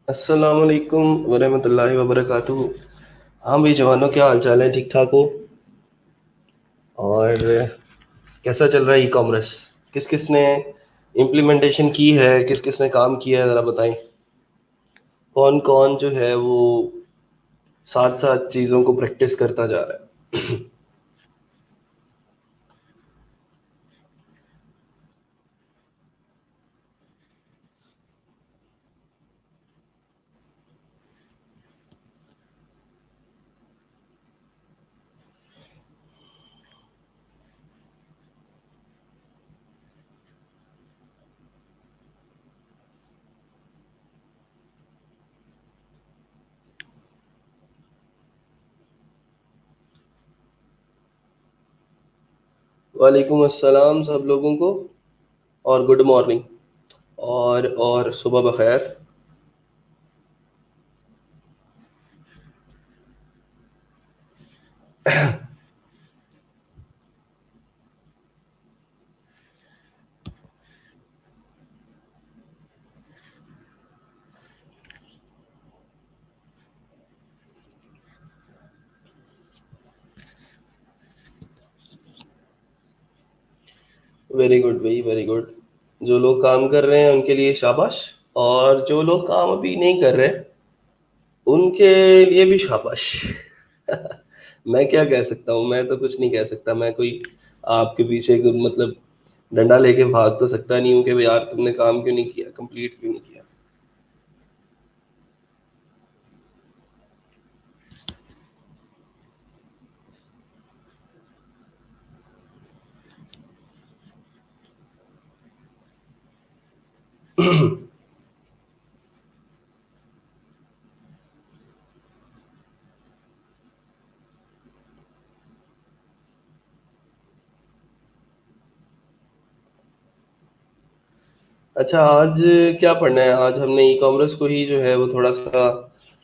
अस्सलाम वालेकुम वरहमतुल्लाहि वबरकातुहू। हाँ भाई जवानों, क्या हाल चाल है? ठीक ठाक हो? और कैसा चल रहा है ई कॉमर्स? किस किस ने इम्प्लीमेंटेशन की है, किस किस ने काम किया है, ज़रा बताएं। कौन कौन जो है वो साथ साथ चीज़ों को प्रैक्टिस करता जा रहा है। वालेकुम अस्सलाम सब लोगों को, और गुड मॉर्निंग, और सुबह बखैर। वेरी गुड भाई, वेरी गुड। जो लोग काम कर रहे हैं उनके लिए शाबाश, और जो लोग काम अभी नहीं कर रहे उनके लिए भी शाबाश। मैं क्या कह सकता हूँ? मैं तो कुछ नहीं कह सकता। मैं कोई आपके पीछे मतलब डंडा लेके भाग तो सकता नहीं हूँ कि भाई यार तुमने काम क्यों नहीं किया, कंप्लीट क्यों नहीं किया। अच्छा, आज क्या पढ़ना है? आज हमने ई कॉमर्स को ही जो है वो थोड़ा सा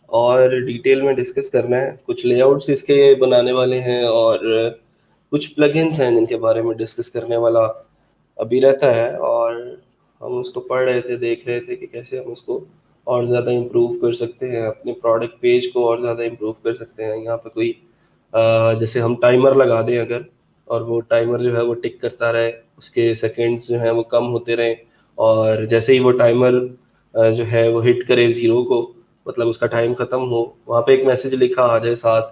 और डिटेल में डिस्कस करना है। कुछ लेआउट्स इसके बनाने वाले हैं, और कुछ प्लगइन्स हैं जिनके बारे में डिस्कस करने वाला अभी रहता है। और हम उसको पढ़ रहे थे, देख रहे थे कि कैसे हम उसको और ज़्यादा इम्प्रूव कर सकते हैं, अपने प्रोडक्ट पेज को और ज़्यादा इम्प्रूव कर सकते हैं। यहाँ पे कोई जैसे हम टाइमर लगा दें अगर, और वो टाइमर जो है वो टिक करता रहे, उसके सेकंड्स जो हैं वो कम होते रहें, और जैसे ही वो टाइमर जो है वो हिट करे ज़ीरो को, मतलब उसका टाइम ख़त्म हो, वहाँ पे एक मैसेज लिखा आ जाए साथ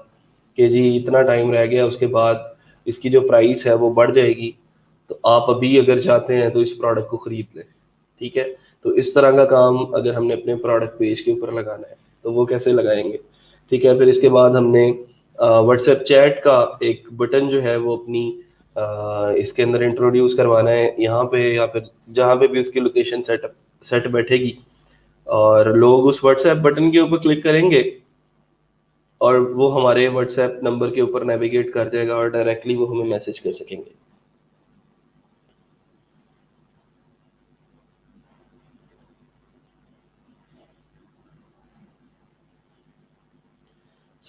कि जी इतना टाइम रह गया, उसके बाद इसकी जो प्राइस है वो बढ़ जाएगी, तो आप अभी अगर चाहते हैं तो इस प्रोडक्ट को ख़रीद लें। ठीक है? तो इस तरह का काम अगर हमने अपने प्रोडक्ट पेज के ऊपर लगाना है तो वो कैसे लगाएंगे? ठीक है, फिर इसके बाद हमने व्हाट्सएप चैट का एक बटन जो है वो अपनी इसके अंदर इंट्रोड्यूस करवाना है यहाँ पे, या फिर जहाँ पे भी उसकी लोकेशन सेट बैठेगी, और लोग उस व्हाट्सएप बटन के ऊपर क्लिक करेंगे और वो हमारे व्हाट्सएप नंबर के ऊपर नेविगेट कर जाएगा और डायरेक्टली वो हमें मैसेज कर सकेंगे।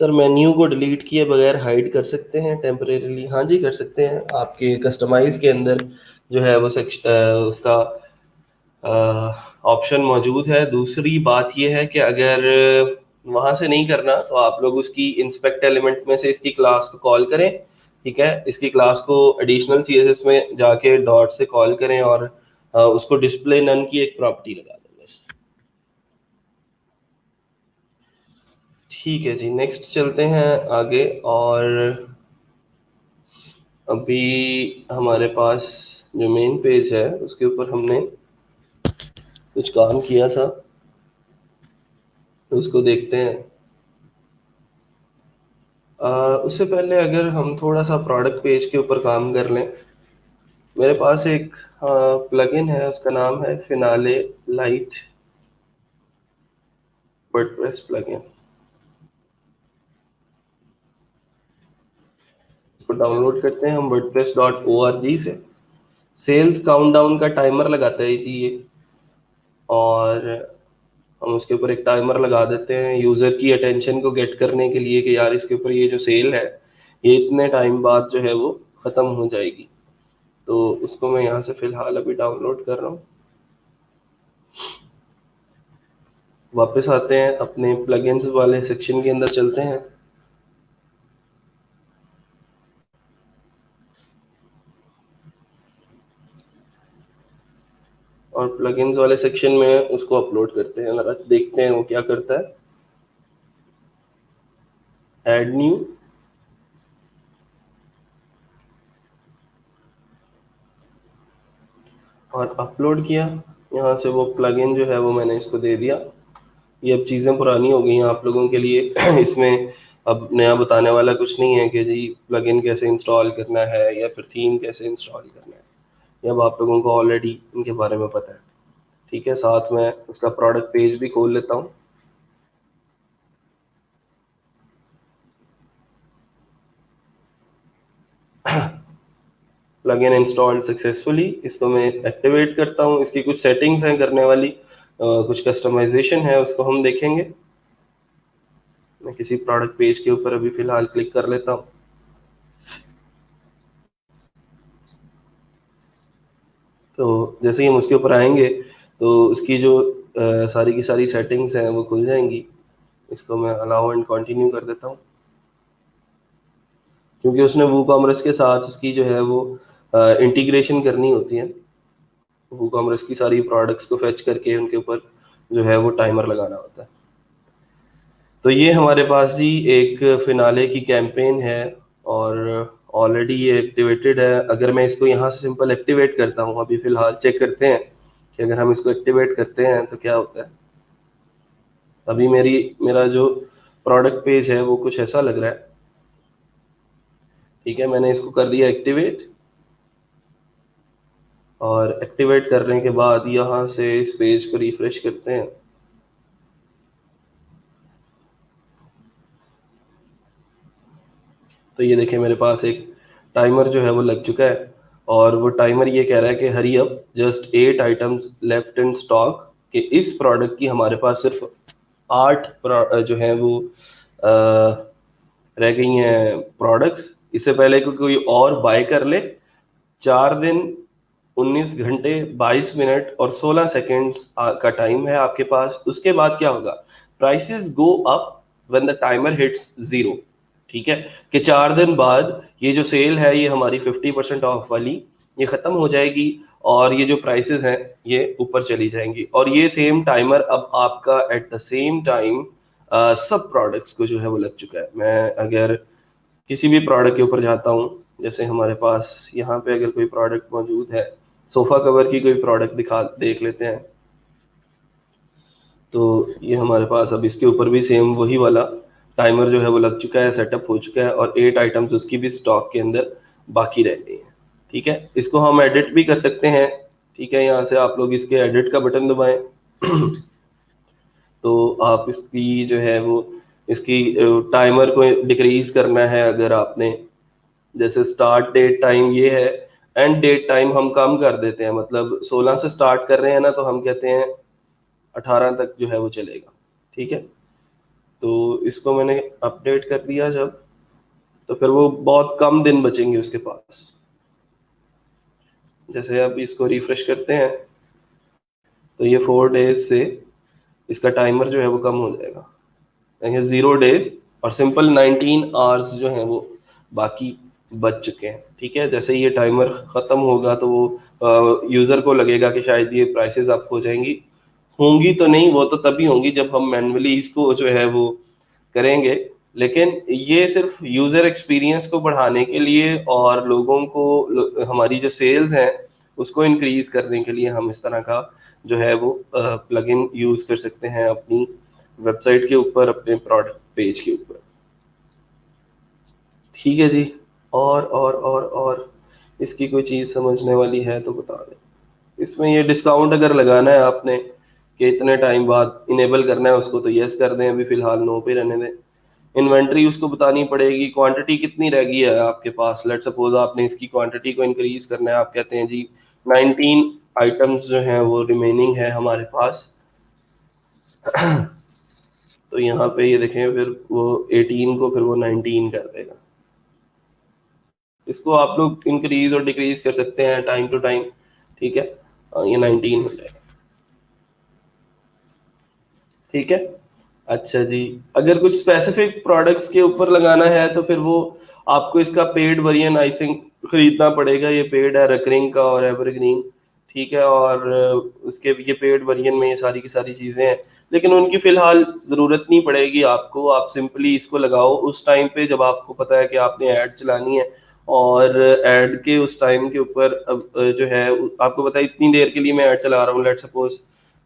सर, मेन्यू को डिलीट किए बगैर हाइड कर सकते हैं टेम्परेरीली? हाँ जी, कर सकते हैं। आपके कस्टमाइज के अंदर जो है वो उसका ऑप्शन मौजूद है। दूसरी बात ये है कि अगर वहाँ से नहीं करना तो आप लोग उसकी इंस्पेक्ट एलिमेंट में से इसकी क्लास को कॉल करें। ठीक है? इसकी क्लास को एडिशनल सीएसएस में जाके डॉट से कॉल करें, और उसको डिस्प्ले नन की एक प्रॉपर्टी लगा दें बस। ठीक है जी, नेक्स्ट चलते हैं आगे। और अभी हमारे पास जो मेन पेज है उसके ऊपर हमने कुछ काम किया था, तो उसको देखते हैं। उससे पहले अगर हम थोड़ा सा प्रोडक्ट पेज के ऊपर काम कर लें। मेरे पास एक प्लगइन है, उसका नाम है फिनाले लाइट वर्डप्रेस प्लगइन। इसको डाउनलोड करते हैं हम WordPress dot O R G से। सेल्स काउंटडाउन का टाइमर लगाता है जी ये, और हम उसके ऊपर एक टाइमर लगा देते हैं यूज़र की अटेंशन को गेट करने के लिए कि यार इसके ऊपर ये जो सेल है ये इतने टाइम बाद जो है वो ख़त्म हो जाएगी। तो उसको मैं यहाँ से फ़िलहाल अभी डाउनलोड कर रहा हूँ। वापस आते हैं अपने प्लगइन्स वाले सेक्शन के अंदर, चलते हैं। और प्लगइन्स वाले सेक्शन में उसको अपलोड करते हैं, देखते हैं वो क्या करता है। ऐड न्यू, और अपलोड किया। यहाँ से वो प्लगइन जो है वो मैंने इसको दे दिया। ये अब चीज़ें पुरानी हो गई हैं आप लोगों के लिए इसमें अब नया बताने वाला कुछ नहीं है कि जी प्लगइन कैसे इंस्टॉल करना है या फिर थीम कैसे इंस्टॉल करना है। ये अब आप लोगों को ऑलरेडी इनके बारे में पता है। ठीक है, साथ में उसका प्रोडक्ट पेज भी खोल लेता हूँ। प्लगइन इंस्टॉल्ड सक्सेसफुली, इसको मैं एक्टिवेट करता हूँ। इसकी कुछ सेटिंग्स हैं करने वाली, कुछ कस्टमाइजेशन है, उसको हम देखेंगे। मैं किसी प्रोडक्ट पेज के ऊपर अभी फिलहाल क्लिक कर लेता हूँ। तो जैसे ही हम उसके ऊपर आएंगे तो उसकी जो सारी की सारी सेटिंग्स हैं वो खुल जाएंगी। इसको मैं अलाउ एंड कंटिन्यू कर देता हूँ, क्योंकि उसने वू कॉमर्स के साथ उसकी जो है वो इंटीग्रेशन करनी होती है। वू कॉमर्स की सारी प्रोडक्ट्स को फेच करके उनके ऊपर जो है वो टाइमर लगाना होता है। तो ये हमारे पास जी एक फिनाले की कैंपेन है, और ऑलरेडी ये एक्टिवेटेड है। अगर मैं इसको यहाँ से सिंपल एक्टिवेट करता हूँ, अभी फिलहाल चेक करते हैं कि अगर हम इसको एक्टिवेट करते हैं तो क्या होता है। अभी मेरा जो प्रोडक्ट पेज है वो कुछ ऐसा लग रहा है। ठीक है, मैंने इसको कर दिया एक्टिवेट, और एक्टिवेट करने के बाद यहाँ से इस पेज को रिफ्रेश करते हैं। तो ये देखिए मेरे पास एक टाइमर जो है वो लग चुका है, और वो टाइमर ये कह रहा है कि hurry up, just 8 items left in stock, कि इस प्रोडक्ट की हमारे पास सिर्फ 8 जो है वो रह गई हैं प्रोडक्ट्स। इससे पहले कि कोई और बाय कर ले, 4 दिन 19 घंटे 22 मिनट और 16 सेकेंड्स का टाइम है आपके पास। उसके बाद क्या होगा, prices go up when the timer hits 0। ठीक है, कि 4 दिन बाद ये जो सेल है ये हमारी 50% ऑफ वाली ये खत्म हो जाएगी, और ये जो प्राइसेस हैं ये ऊपर चली जाएंगी। और ये सेम टाइमर अब आपका एट द सेम टाइम सब प्रोडक्ट्स को जो है वो लग चुका है। मैं अगर किसी भी प्रोडक्ट के ऊपर जाता हूँ, जैसे हमारे पास यहाँ पे अगर कोई प्रोडक्ट मौजूद है, सोफा कवर की कोई प्रोडक्ट दिखा देख लेते हैं। तो ये हमारे पास अब इसके ऊपर भी सेम वही वाला टाइमर जो है वो लग चुका है, सेटअप हो चुका है, और 8 आइटम्स उसकी भी स्टॉक के अंदर बाकी रह गई हैं। ठीक है, इसको हम एडिट भी कर सकते हैं। ठीक है, यहाँ से आप लोग इसके एडिट का बटन दबाएं तो आप इसकी जो है वो इसकी टाइमर को डिक्रीज करना है अगर आपने, जैसे स्टार्ट डेट टाइम ये है, एंड डेट टाइम हम कम कर देते हैं। मतलब 16 से स्टार्ट कर रहे हैं ना, तो हम कहते हैं 18 तक जो है वो चलेगा। ठीक है, तो इसको मैंने अपडेट कर दिया जब, तो फिर वो बहुत कम दिन बचेंगे उसके पास। जैसे अब इसको रिफ्रेश करते हैं तो ये 4 डेज से इसका टाइमर जो है वो कम हो जाएगा। ये 0 डेज और सिंपल 19 आवर्स जो हैं वो बाकी बच चुके हैं। ठीक है, जैसे ये टाइमर खत्म होगा तो वो यूजर को लगेगा कि शायद ये प्राइसेस अप हो जाएंगी। होंगी तो नहीं, वो तो तभी होंगी जब हम मैन्युअली इसको जो है वो करेंगे। लेकिन ये सिर्फ यूजर एक्सपीरियंस को बढ़ाने के लिए और लोगों को हमारी जो सेल्स हैं उसको इंक्रीज करने के लिए हम इस तरह का जो है वो प्लगइन यूज कर सकते हैं अपनी वेबसाइट के ऊपर, अपने प्रोडक्ट पेज के ऊपर। ठीक है जी, और इसकी कोई चीज़ समझने वाली है तो बता दें। इसमें ये डिस्काउंट अगर लगाना है आपने कि इतने टाइम बाद इनेबल करना है उसको, तो यस कर दें, अभी फिलहाल नो पे रहने दें। इन्वेंट्री उसको बतानी पड़ेगी, क्वांटिटी कितनी रह गई है आपके पास। लेट सपोज आपने इसकी क्वांटिटी को इंक्रीज करना है, आप कहते हैं जी 19 आइटम्स जो हैं वो रिमेनिंग है हमारे पास। तो यहाँ पे ये देखें, फिर वो 18 को फिर वो 19 कर देगा। इसको आप लोग इंक्रीज और डिक्रीज कर सकते हैं टाइम टू टाइम। ठीक है, ये 19 हो जाएगा। ठीक है। अच्छा जी, अगर कुछ स्पेसिफिक प्रोडक्ट्स के ऊपर लगाना है तो फिर वो आपको इसका पेड वर्जन आई थिंक खरीदना पड़ेगा। ये पेड है रेकरिंग का और एवरग्रीन, ठीक है। और उसके ये पेड वर्जन में ये सारी की सारी चीज़ें हैं, लेकिन उनकी फ़िलहाल ज़रूरत नहीं पड़ेगी आपको। आप सिंपली इसको लगाओ उस टाइम पे जब आपको पता है कि आपने ऐड चलानी है, और ऐड के उस टाइम के ऊपर अब जो है आपको पता है इतनी देर के लिए मैं ऐड चला रहा हूँ, लेट सपोज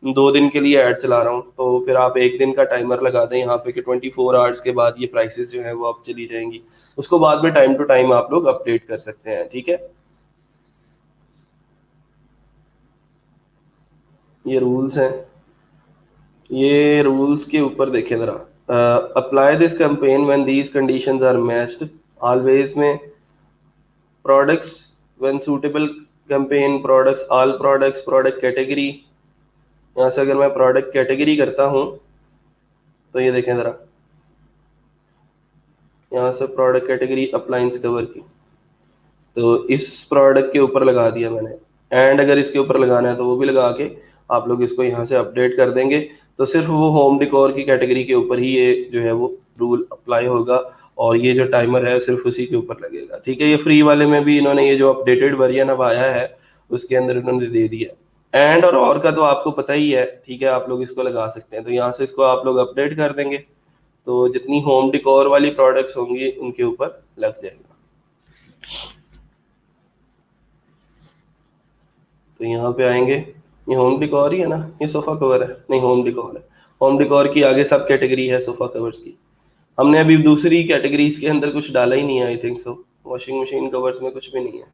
2 दिन के लिए ऐड चला रहा हूँ, तो फिर आप 1 दिन का टाइमर लगा दें यहाँ पे कि 24 आवर्स के बाद ये प्राइसेस जो है वो आप चली जाएंगी। उसको बाद में टाइम टू टाइम आप लोग अपडेट कर सकते हैं, ठीक है। ये रूल्स हैं। ये रूल्स के ऊपर देखें ज़रा, apply this campaign when these conditions are matched, always में products when suitable, campaign products, all products, product category. यहाँ से अगर मैं प्रोडक्ट कैटेगरी करता हूँ तो ये देखें ज़रा, यहाँ से प्रोडक्ट कैटेगरी अप्लायंस कवर की, तो इस प्रोडक्ट के ऊपर लगा दिया मैंने। एंड अगर इसके ऊपर लगाना है तो वो भी लगा के आप लोग इसको यहाँ से अपडेट कर देंगे, तो सिर्फ वो होम डिकोर की कैटेगरी के ऊपर ही ये जो है वो रूल अप्लाई होगा, और ये जो टाइमर है सिर्फ उसी के ऊपर लगेगा, ठीक है। ये फ्री वाले में भी इन्होंने ये जो अपडेटेड वर्जन अब आया है उसके अंदर इन्होंने दे दिया। एंड और का तो आपको पता ही है, ठीक है, आप लोग इसको लगा सकते हैं। तो यहाँ से इसको आप लोग अपडेट कर देंगे, तो जितनी होम डिकोर वाली प्रोडक्ट्स होंगी उनके ऊपर लग जाएगा। तो यहाँ पे आएंगे, ये होम डिकॉर ही है ना, ये सोफा कवर है, नहीं होम डिकॉर है। होम डिकॉर की आगे सब कैटेगरी है सोफा कवर्स की। हमने अभी दूसरी कैटेगरीज के अंदर कुछ डाला ही नहीं है, I think so. Washing machine covers में कुछ भी नहीं है।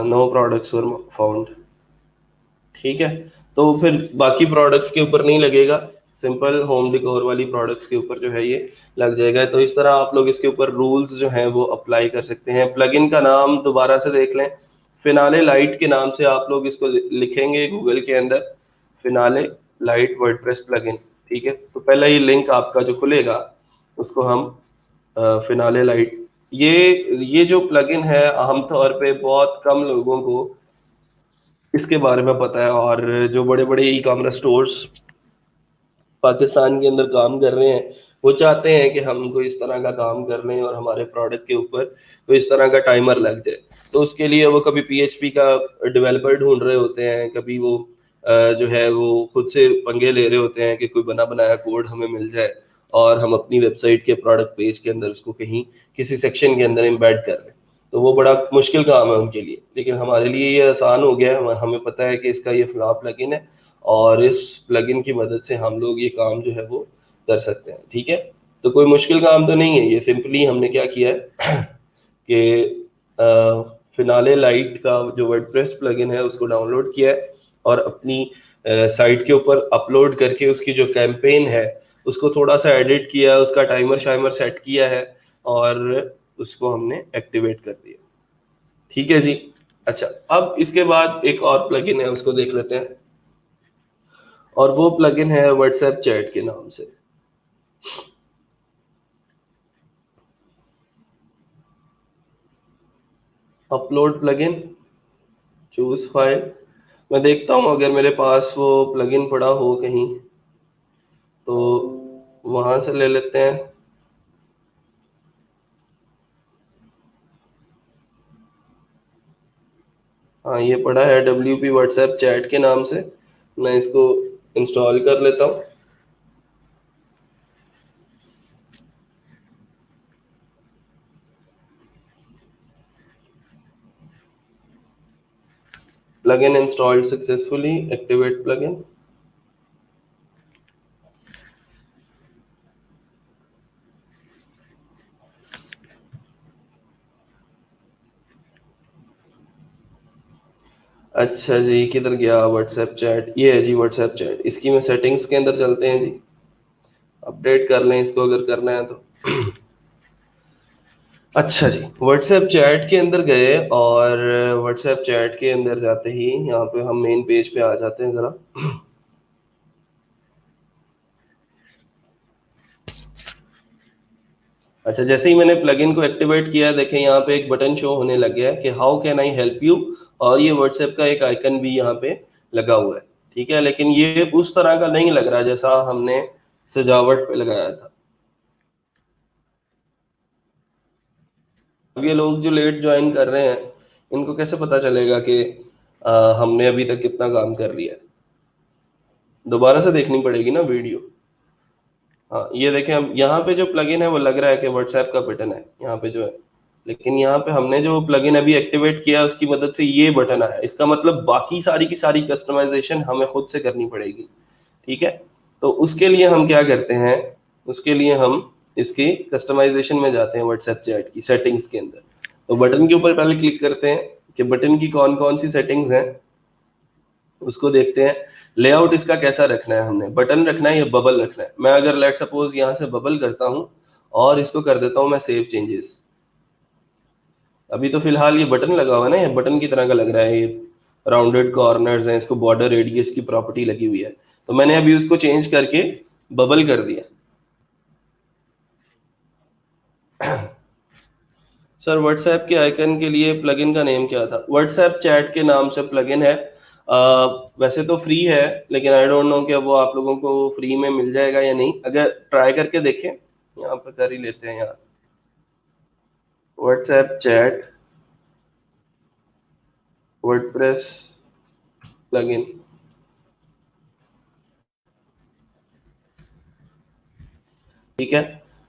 नो प्रोडक्ट्स वर फाउंड, ठीक है। तो फिर बाकी प्रोडक्ट्स के ऊपर नहीं लगेगा, सिंपल होम डिकोर वाली प्रोडक्ट्स के ऊपर जो है ये लग जाएगा। तो इस तरह आप लोग इसके ऊपर रूल्स जो हैं वो अप्लाई कर सकते हैं। प्लगइन का नाम दोबारा से देख लें, फिनाले लाइट के नाम से आप लोग इसको लिखेंगे गूगल के अंदर, फिनाले लाइट वर्डप्रेस प्लगइन, ठीक है। तो पहला ये लिंक आपका जो खुलेगा उसको हम फिनाले लाइट, ये जो प्लगइन है आमतौर पे बहुत कम लोगों को इसके बारे में पता है, और जो बड़े बड़े ई कॉमर्स स्टोर्स पाकिस्तान के अंदर काम कर रहे हैं वो चाहते हैं कि हम कोई इस तरह का काम कर लें और हमारे प्रोडक्ट के ऊपर कोई इस तरह का टाइमर लग जाए। तो उसके लिए वो कभी पीएचपी का डेवलपर ढूंढ रहे होते हैं, कभी वो जो है वो खुद से पंगे ले रहे होते हैं कि कोई बना बनाया कोड हमें मिल जाए और हम अपनी वेबसाइट के प्रोडक्ट पेज के अंदर उसको कहीं किसी सेक्शन के अंदर एम्बेड कर लें। तो वो बड़ा मुश्किल काम है उनके लिए, लेकिन हमारे लिए ये आसान हो गया है। हमें पता है कि इसका ये फला प्लगइन है, और इस प्लगइन की मदद से हम लोग ये काम जो है वो कर सकते हैं, ठीक है। तो कोई मुश्किल काम तो नहीं है, ये सिंपली हमने क्या किया है कि फिनाले लाइट का जो वर्डप्रेस प्लगइन है उसको डाउनलोड किया है, और अपनी साइट के ऊपर अपलोड करके उसकी जो कैंपेन है उसको थोड़ा सा एडिट किया, उसका टाइमर शाइमर सेट किया है, और उसको हमने एक्टिवेट कर दिया, ठीक है जी। अच्छा, अब इसके बाद एक और प्लगइन है उसको देख लेते हैं, और वो प्लगइन है व्हाट्सएप चैट के नाम से। Upload plugin, choose file. मैं देखता हूँ अगर मेरे पास वो प्लगइन पड़ा हो कहीं, तो वहां से ले लेते हैं। हाँ, ये पड़ा है WP व्हाट्सएप चैट के नाम से। मैं इसको इंस्टॉल कर लेता हूँ। Plugin installed successfully, activate plugin. अच्छा जी, किधर गया व्हाट्सएप चैट, ये है जी व्हाट्सएप चैट। इसकी मैं सेटिंग्स के अंदर चलते हैं जी, अपडेट कर लें इसको अगर करना है तो। अच्छा जी, व्हाट्सएप चैट के अंदर गए, और व्हाट्सएप चैट के अंदर जाते ही यहाँ पे हम मेन पेज पे आ जाते हैं ज़रा। अच्छा, जैसे ही मैंने प्लगइन को एक्टिवेट किया, देखें यहाँ पे एक बटन शो होने लग गया है कि how can I help you, और ये व्हाट्सएप का एक आइकन भी यहाँ पे लगा हुआ है। ठीक है, लेकिन ये उस तरह का नहीं लग रहा जैसा हमने सजावट पे लगाया था। अब ये लोग जो लेट ज्वाइन कर रहे हैं, इनको कैसे पता चलेगा कि हमने अभी तक कितना काम कर लिया है? दोबारा से देखनी पड़ेगी ना वीडियो। हाँ, ये देखें, अब यहाँ पे जो प्लगइन है वो लग रहा है कि व्हाट्सएप का बटन है यहाँ पे जो है, लेकिन यहाँ पे हमने जो प्लगइन अभी एक्टिवेट किया उसकी मदद से ये बटन आया। इसका मतलब बाकी सारी की सारी कस्टमाइजेशन हमें खुद से करनी पड़ेगी। ठीक है, तो उसके लिए हम क्या करते हैं, उसके लिए हम इसकी कस्टमाइजेशन में जाते हैं व्हाट्सएप चैट की सेटिंग्स के अंदर। तो बटन के ऊपर पहले क्लिक करते हैं कि बटन की कौन कौन सी सेटिंग्स हैं, उसको देखते हैं। लेआउट इसका कैसा रखना है, हमने बटन रखना है या बबल रखना है। मैं अगर लेट सपोज यहाँ से बबल करता हूँ और इसको कर देता हूँ मैं सेव चेंजेस। अभी तो फिलहाल ये बटन लगा हुआ है ना, ये बटन की तरह का लग रहा है, ये राउंडेड कॉर्नर्स हैं, इसको बॉर्डर रेडियस की प्रॉपर्टी लगी हुई है। तो मैंने अभी उसको चेंज करके बबल कर दिया। सर व्हाट्सएप के आइकन के लिए प्लगइन का नेम क्या था? व्हाट्सएप चैट के नाम से प्लगइन है। वैसे तो फ्री है, लेकिन आई डोंट नो कि वो आप लोगों को फ्री में मिल जाएगा या नहीं। अगर ट्राई करके देखें, यहाँ पर कर ही लेते हैं यार, व्हाट्सएप चैट वर्डप्रेस प्लगइन। ठीक है,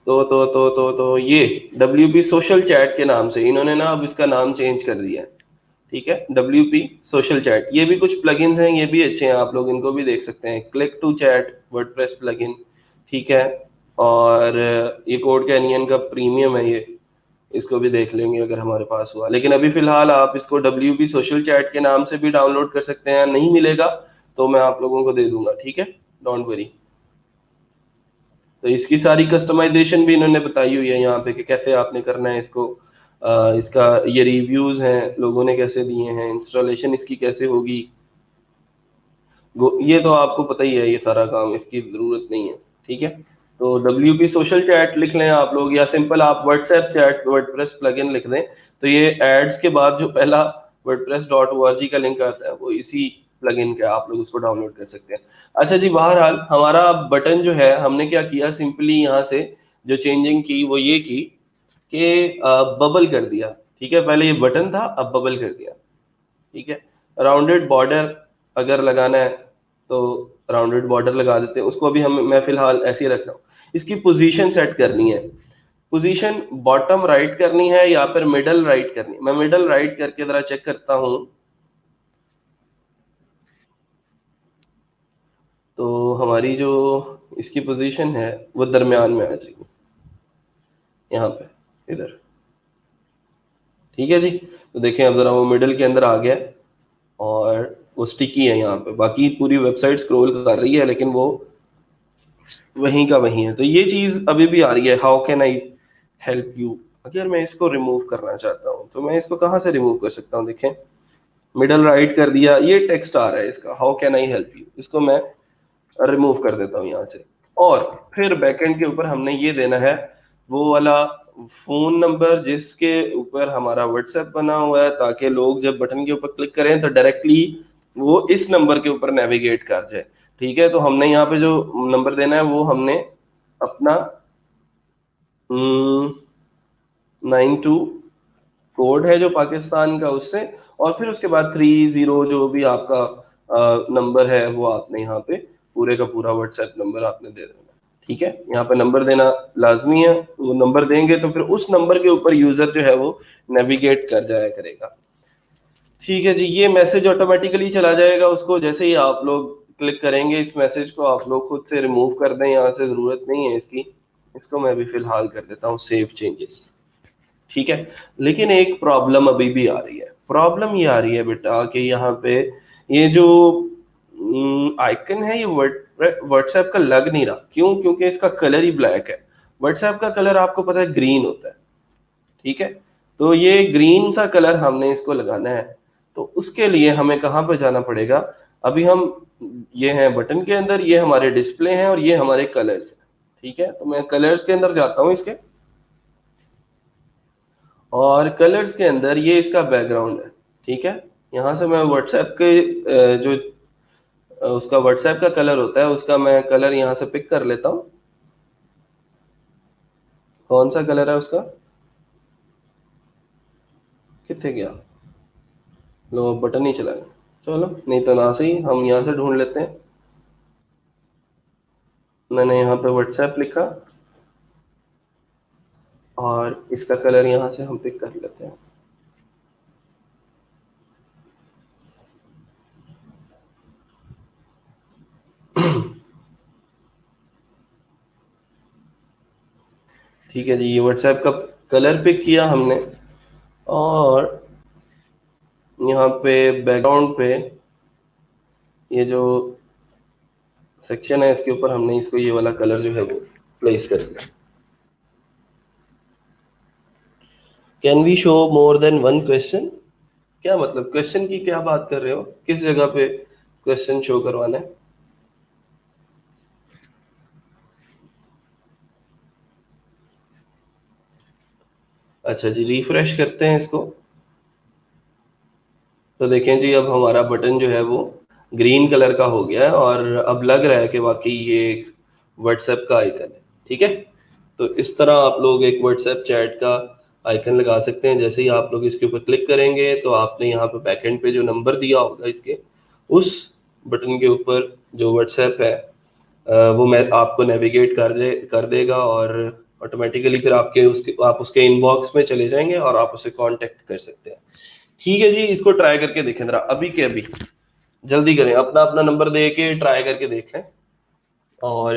तो ये WP सोशल चैट के नाम से इन्होंने ना अब इसका नाम चेंज कर दिया है। ठीक है, WP सोशल चैट। ये भी कुछ प्लगइन्स हैं, ये भी अच्छे हैं, आप लोग इनको भी देख सकते हैं। Click to chat WordPress plugin, ठीक है। और ये कोड कैनियन का प्रीमियम है ये, इसको भी देख लेंगे अगर हमारे पास हुआ। लेकिन अभी फिलहाल आप इसको WP सोशल चैट के नाम से भी डाउनलोड कर सकते हैं। नहीं मिलेगा तो मैं आप लोगों को दे दूंगा, ठीक है, डोंट वरी। तो इसकी सारी कस्टमाइजेशन भी इन्होंने बताई हुई है यहाँ पे कि कैसे आपने करना है इसको। इसका ये रिव्यूज हैं, लोगों ने कैसे दिए हैं, इंस्टॉलेशन इसकी कैसे होगी, ये तो आपको पता ही है, ये सारा काम इसकी जरूरत नहीं है। ठीक है, तो WP सोशल चैट लिख लें आप लोग, या सिंपल आप व्हाट्सएप चैट वर्डप्रेस प्लगइन लिख दें। तो ये एड्स के बाद जो पहला wordpress.org का लिंक आता है वो इसी प्लगइन का, आप लोग उसको डाउनलोड कर सकते हैं। अच्छा जी, बहरहाल हमारा बटन जो है, हमने क्या किया, सिंपली यहाँ से जो चेंजिंग की वो ये की कि बबल कर दिया। ठीक है, पहले ये बटन था, अब बबल कर दिया। ठीक है, राउंडेड बॉर्डर अगर लगाना है तो राउंडेड बॉर्डर लगा देते हैं उसको। अभी हम मैं फिलहाल ऐसे ही रख रहा हूँ। इसकी पोजीशन सेट करनी है, पोजीशन बॉटम राइट करनी है या फिर मिडल राइट करनी है। मैं मिडल राइट करके जरा चेक करता हूँ। तो हमारी जो इसकी पोजीशन है वो दरमियान में आ जाएगी, यहाँ पे, इधर। ठीक है जी, तो देखें अब जरा वो मिडल के अंदर आ गया और वो स्टिकी है यहाँ पे। बाकी पूरी वेबसाइट स्क्रॉल कर रही है लेकिन वो वहीं का वहीं है। तो ये चीज अभी भी आ रही है, how can I help you. अगर मैं इसको रिमूव करना चाहता हूँ तो मैं इसको कहाँ से रिमूव कर सकता हूँ? देखें, मिडल राइट कर दिया, ये टेक्स्ट आ रहा है इसका, how can I help you. इसको मैं रिमूव कर देता हूँ यहाँ से। और फिर बैकएंड के ऊपर हमने ये देना है वो वाला फोन नंबर जिसके ऊपर हमारा व्हाट्सएप बना हुआ है, ताकि लोग जब बटन के ऊपर क्लिक करें तो डायरेक्टली वो इस नंबर के ऊपर नेविगेट कर जाए। ठीक है, तो हमने यहाँ पे जो नंबर देना है वो हमने अपना 92 कोड है जो पाकिस्तान का, उससे, और फिर उसके बाद 30 जो भी आपका नंबर है वो आपने यहाँ पे पूरे का पूरा व्हाट्सएप नंबर आपने दे देना। ठीक है, यहाँ पे नंबर देना लाजमी है। वो नंबर देंगे तो फिर उस नंबर के ऊपर यूजर जो है वो नेविगेट कर जाया करेगा। ठीक है जी, ये मैसेज ऑटोमेटिकली चला जाएगा उसको, जैसे ही आप लोग क्लिक करेंगे इस मैसेज को आप लोग खुद से रिमूव कर दें, यहाँ से जरूरत नहीं है इसकी। इसको मैं भी फिलहाल कर देता हूँ सेव चेंजेस। ठीक है, लेकिन एक प्रॉब्लम अभी भी आ रही है। प्रॉब्लम ये आ रही है बेटा कि यहाँ पे ये जो आइकन है ये व्हाट्सएप का लग नहीं रहा। क्यों? क्योंकि इसका कलर ही ब्लैक है। व्हाट्सएप का कलर आपको पता है ग्रीन होता है। ठीक है, तो ये ग्रीन सा कलर हमने इसको लगाना है। तो उसके लिए हमें कहाँ पे जाना पड़ेगा? अभी हम ये हैं बटन के अंदर, ये हमारे डिस्प्ले हैं और ये हमारे कलर्स हैं। ठीक है, तो मैं कलर्स के अंदर जाता हूँ इसके, और कलर्स के अंदर ये इसका बैकग्राउंड है। ठीक है, यहाँ से मैं व्हाट्सएप के जो उसका व्हाट्सएप का कलर होता है, उसका मैं कलर यहाँ से पिक कर लेता हूँ। कौन सा कलर है उसका, कितने गया, लो बटन ही चला गया। चलो नहीं तो ना सही, हम यहाँ से ढूंढ लेते हैं। मैंने यहाँ पे व्हाट्सएप लिखा और इसका कलर यहाँ से हम पिक कर लेते हैं। ठीक है जी, ये व्हाट्सएप का कलर पिक किया हमने, और यहाँ पे बैकग्राउंड पे ये जो सेक्शन है इसके ऊपर हमने इसको ये वाला कलर जो है वो प्लेस कर दिया। Can we show more than one question, क्या मतलब क्वेश्चन की क्या बात कर रहे हो, किस जगह पे क्वेश्चन शो करवाना है? अच्छा जी, रिफ्रेश करते हैं इसको। तो देखें जी, अब हमारा बटन जो है वो ग्रीन कलर का हो गया है और अब लग रहा है कि वाकई ये एक व्हाट्सएप का आइकन है। ठीक है, तो इस तरह आप लोग एक व्हाट्सएप चैट का आइकन लगा सकते हैं। जैसे ही आप लोग इसके ऊपर क्लिक करेंगे तो आपने यहाँ पे बैकएंड पे जो नंबर दिया होगा इसके, उस बटन के ऊपर जो व्हाट्सएप है वो मैं आपको नेविगेट कर देगा, और ऑटोमेटिकली फिर आपके उसके आप उसके इनबॉक्स में चले जाएंगे और आप उसे कांटेक्ट कर सकते हैं। ठीक है जी, इसको ट्राई करके देखें जरा, अभी के अभी जल्दी करें, अपना अपना नंबर दे के ट्राई करके देख लें। और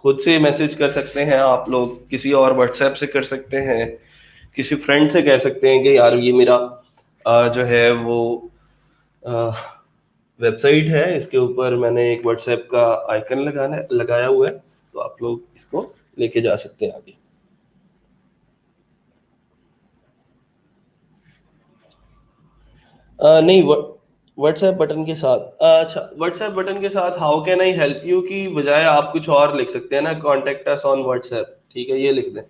खुद से मैसेज कर सकते हैं आप लोग, किसी और व्हाट्सएप से कर सकते हैं, किसी फ्रेंड से कह सकते हैं कि यार ये मेरा जो है वो वेबसाइट है, इसके ऊपर मैंने एक व्हाट्सएप का आइकन लगाया हुआ है, तो आप लोग इसको लेके जा सकते हैं आगे। नहीं, व्हाट्सएप बटन के साथ, अच्छा व्हाट्सएप बटन के साथ how can I help you की बजाय आप कुछ और लिख सकते हैं ना, कॉन्टेक्ट अस ऑन व्हाट्सएप, ठीक है ये लिख दें,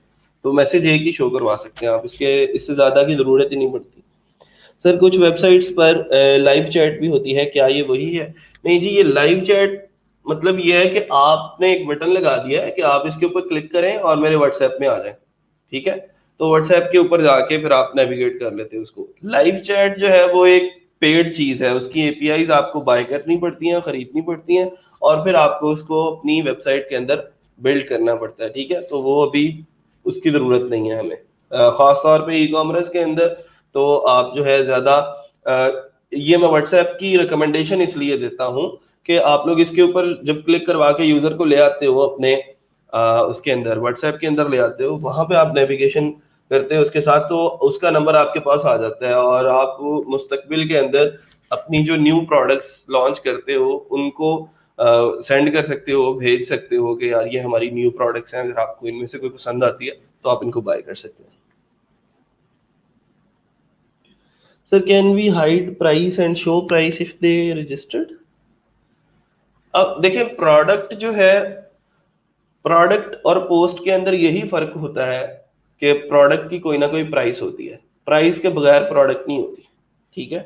तो मैसेज एक ही शो करवा सकते हैं आप, इसके इससे ज़्यादा की ज़रूरत ही नहीं पड़ती। सर कुछ वेबसाइट्स पर लाइव चैट भी होती है, क्या ये वही है? नहीं जी, ये लाइव चैट मतलब ये है कि आपने एक बटन लगा दिया है कि आप इसके ऊपर क्लिक करें और मेरे व्हाट्सएप में आ जाए। ठीक है, तो व्हाट्सएप के ऊपर जाके फिर आप नेविगेट कर लेते हैं उसको। लाइव चैट जो है वो एक पेड चीज है, उसकी एपीआईज आपको बाय करनी पड़ती हैं, खरीदनी पड़ती हैं, और फिर आपको उसको अपनी वेबसाइट के अंदर बिल्ड करना पड़ता है। ठीक है, तो वो अभी उसकी जरूरत नहीं है हमें, खास तौर पे ई कॉमर्स के अंदर। तो आप जो है ज्यादा ये मैं व्हाट्सएप की रिकमेंडेशन इसलिए देता हूँ कि आप लोग इसके ऊपर जब क्लिक करवा के यूजर को ले आते हो अपने उसके अंदर, व्हाट्सएप के अंदर ले आते हो, वहां पे आप नेविगेशन करते हो उसके साथ, तो उसका नंबर आपके पास आ जाता है, और आप मुस्तकबिल के अंदर अपनी जो न्यू प्रोडक्ट्स लॉन्च करते हो उनको सेंड कर सकते हो, भेज सकते हो कि यार ये हमारी न्यू प्रोडक्ट्स हैं, अगर आपको इनमें से कोई पसंद आती है तो आप इनको बाय कर सकते हैं। Sir can we hide price and show price if they registered? अब देखिए, प्रोडक्ट जो है, प्रोडक्ट और पोस्ट के अंदर यही फर्क होता है कि प्रोडक्ट की कोई ना कोई प्राइस होती है, प्राइस के बगैर प्रोडक्ट नहीं होती। ठीक है,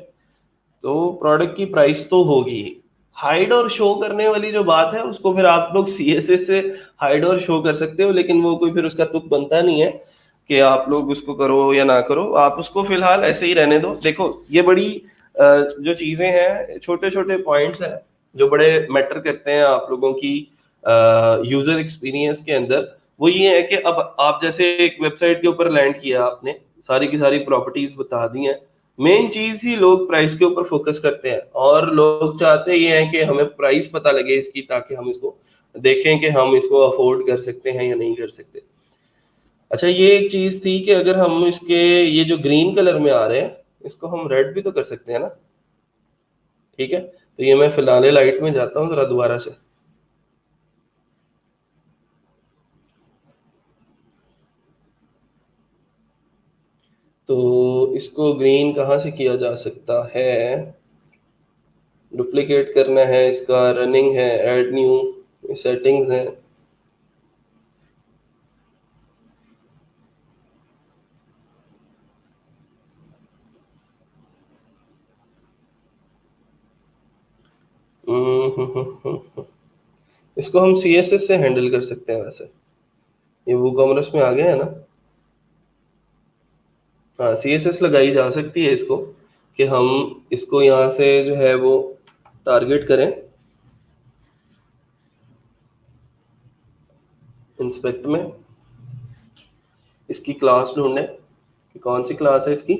तो प्रोडक्ट की प्राइस तो होगी ही। हाइड और शो करने वाली जो बात है उसको फिर आप लोग सीएसएस से हाइड और शो कर सकते हो, लेकिन वो कोई फिर उसका तुक बनता नहीं है कि आप लोग उसको करो या ना करो, आप उसको फिलहाल ऐसे ही रहने दो। देखो ये बड़ी जो चीजें हैं, छोटे छोटे पॉइंट्स हैं जो बड़े मैटर करते हैं आप लोगों की यूजर एक्सपीरियंस के अंदर। वो ये है कि अब आप जैसे एक वेबसाइट के ऊपर लैंड किया आपने, सारी की सारी प्रॉपर्टीज बता दी हैं, मेन चीज ही लोग प्राइस के ऊपर फोकस करते हैं, और लोग चाहते ये हैं कि हमें प्राइस पता लगे इसकी, ताकि हम इसको देखें कि हम इसको अफोर्ड कर सकते हैं या नहीं कर सकते। अच्छा, ये एक चीज थी कि अगर हम इसके ये जो ग्रीन कलर में आ रहे हैं इसको हम रेड भी तो कर सकते हैं ना। ठीक है, तो ये मैं फिलहाल लाइट में जाता हूँ जरा दोबारा से। तो इसको ग्रीन कहाँ से किया जा सकता है? डुप्लीकेट करना है, इसका रनिंग है, ऐड न्यू सेटिंग्स है। इसको हम CSS से हैंडल कर सकते हैं वैसे। ये वूकॉमर्स में आ गया है ना। हाँ, CSS लगाई जा सकती है इसको, कि हम इसको यहाँ से जो है वो टारगेट करें, इंस्पेक्ट में इसकी क्लास ढूंढें कि कौन सी क्लास है इसकी।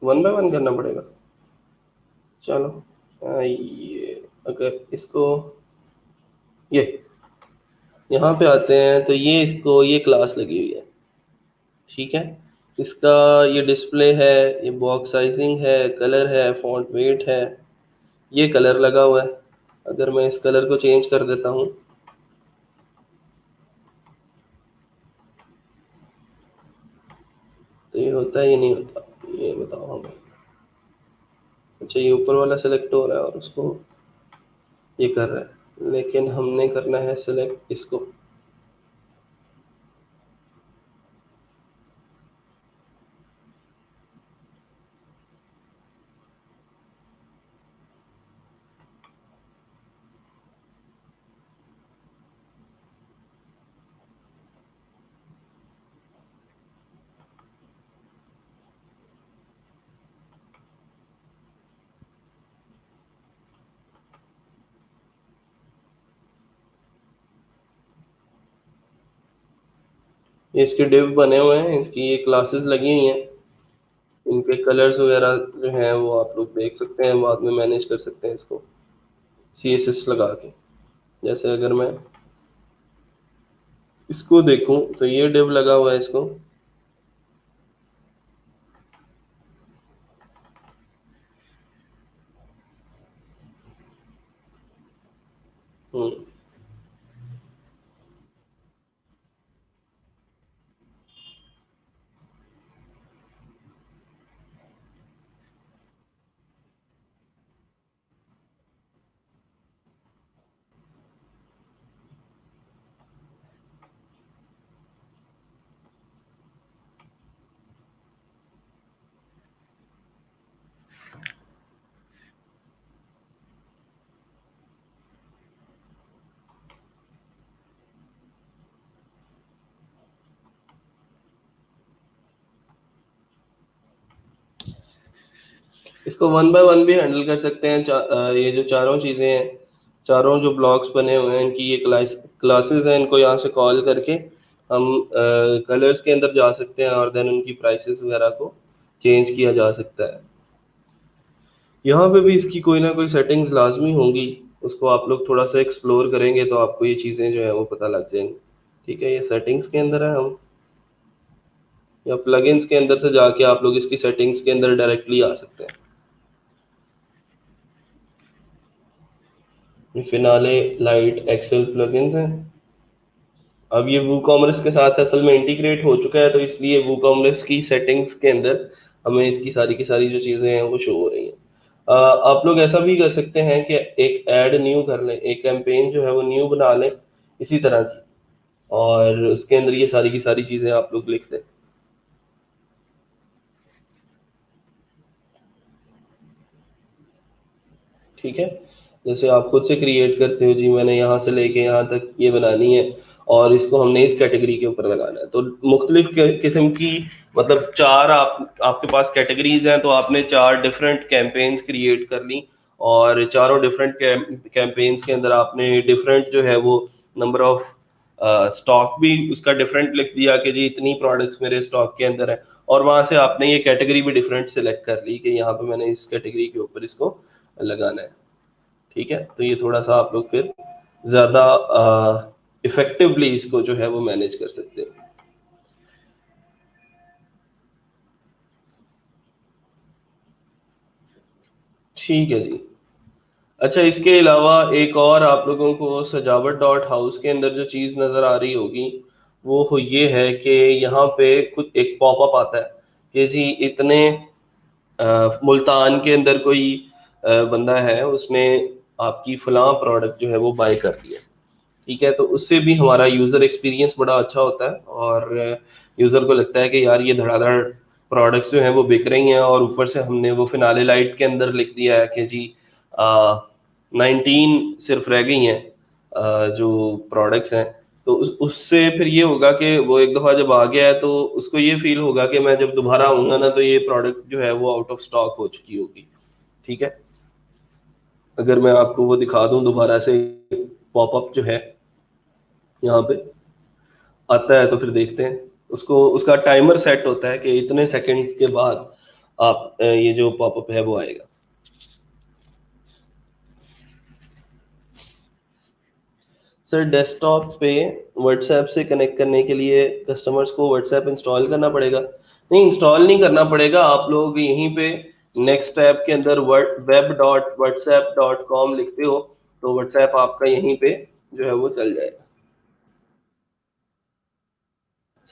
वन बाय वन करना पड़ेगा। चलो, ये अगर इसको, ये यहाँ पे आते हैं तो ये इसको ये क्लास लगी हुई है, ठीक है। इसका ये डिस्प्ले है, ये बॉक्स साइजिंग है, कलर है, फॉन्ट वेट है, ये कलर लगा हुआ है। अगर मैं इस कलर को चेंज कर देता हूँ तो ये होता है, ये नहीं होता, ये बताओ हमें। अच्छा, ये ऊपर वाला सेलेक्ट हो रहा है और उसको ये कर रहा है, लेकिन हमने करना है सेलेक्ट इसको। ये इसके डिव बने हुए हैं, इसकी ये क्लासेस लगी हुई हैं, इनके कलर्स वगैरह जो हैं वो आप लोग देख सकते हैं, बाद में मैनेज कर सकते हैं इसको CSS लगा के। जैसे अगर मैं इसको देखूं तो ये डिव लगा हुआ है इसको। हम्म, इसको वन बाय वन भी हैंडल कर सकते हैं। ये जो चारों चीज़ें हैं, चारों जो ब्लॉक्स बने हुए हैं, इनकी ये क्लासेस हैं, इनको यहाँ से कॉल करके हम कलर्स के अंदर जा सकते हैं और देन उनकी प्राइसेस वगैरह को चेंज किया जा सकता है। यहाँ पे भी इसकी कोई ना कोई सेटिंग्स लाजमी होंगी, उसको आप लोग थोड़ा सा एक्सप्लोर करेंगे तो आपको ये चीज़ें जो है वो पता लग जाएंगी। ठीक है, ये सेटिंग्स के अंदर है हम, या प्लगइन्स के अंदर से जाके आप लोग इसकी सेटिंग्स के अंदर डायरेक्टली आ सकते हैं। ये फिनाले लाइट एक्सेल प्लगइन्स हैं। अब ये वूकॉमर्स के साथ असल में इंटीग्रेट हो चुका है, तो इसलिए वूकॉमर्स की सेटिंग्स के अंदर हमें इसकी सारी की सारी जो चीज़ें हैं वो शो हो रही हैं। आप लोग ऐसा भी कर सकते हैं कि एक ऐड न्यू कर लें, एक कैंपेन जो है वो न्यू बना लें इसी तरह की, और उसके अंदर ये सारी की सारी चीज़ें आप लोग लिख दें। ठीक है, जैसे आप खुद से क्रिएट करते हो, जी मैंने यहाँ से लेके यहाँ तक ये बनानी है और इसको हमने इस कैटेगरी के ऊपर लगाना है, तो मुख्तलिफ किस्म की, मतलब चार आपके पास कैटेगरीज हैं, तो आपने चार डिफरेंट कैंपेन्स क्रिएट कर ली, और चारों डिफरेंट कैंपेन्स के अंदर आपने डिफरेंट जो है वो नंबर ऑफ स्टॉक भी उसका डिफरेंट लिख दिया कि जी इतनी प्रोडक्ट्स मेरे स्टॉक के अंदर है, और वहां से आपने ये कैटेगरी भी डिफरेंट सेलेक्ट कर ली कि यहाँ पे मैंने इस कैटेगरी के ऊपर इसको लगाना है। ठीक है, तो ये थोड़ा सा आप लोग फिर ज़्यादा इफेक्टिवली इसको जो है वो मैनेज कर सकते हैं। ठीक है जी। अच्छा, इसके अलावा एक और आप लोगों को सजावट डॉट हाउस के अंदर जो चीज़ नज़र आ रही होगी ये है कि यहाँ पे कुछ एक पॉपअप आता है कि जी इतने मुल्तान के अंदर कोई बंदा है, उसने आपकी फलां प्रोडक्ट जो है वो बाय कर लिया। ठीक है, तो उससे भी हमारा यूज़र एक्सपीरियंस बड़ा अच्छा होता है, और यूज़र को लगता है कि यार ये धड़ाधड़ प्रोडक्ट्स जो हैं वो बिक रही हैं, और ऊपर से हमने वो फिनाले लाइट के अंदर लिख दिया है कि जी 19 सिर्फ रह गई हैं जो प्रोडक्ट्स हैं। तो उससे फिर ये होगा कि वो एक दफ़ा जब आ गया है तो उसको ये फील होगा कि मैं जब दोबारा आऊँगा ना तो ये प्रोडक्ट जो है वो आउट ऑफ स्टॉक हो चुकी होगी। ठीक है, अगर मैं आपको वो दिखा दूं दोबारा से, पॉपअप जो है यहाँ पे आता है तो फिर देखते हैं उसको। उसका टाइमर सेट होता है कि इतने सेकंड्स के बाद आप ये जो पॉपअप है वो आएगा। सर डेस्कटॉप पे व्हाट्सएप से कनेक्ट करने के लिए कस्टमर्स को व्हाट्सएप इंस्टॉल करना पड़ेगा? नहीं, इंस्टॉल नहीं करना पड़ेगा। आप लोग यहीं पे नेक्स्ट ऐप के अंदर web.whatsapp.com लिखते हो तो व्हाट्सएप आपका यहीं पे जो है वो चल जाएगा।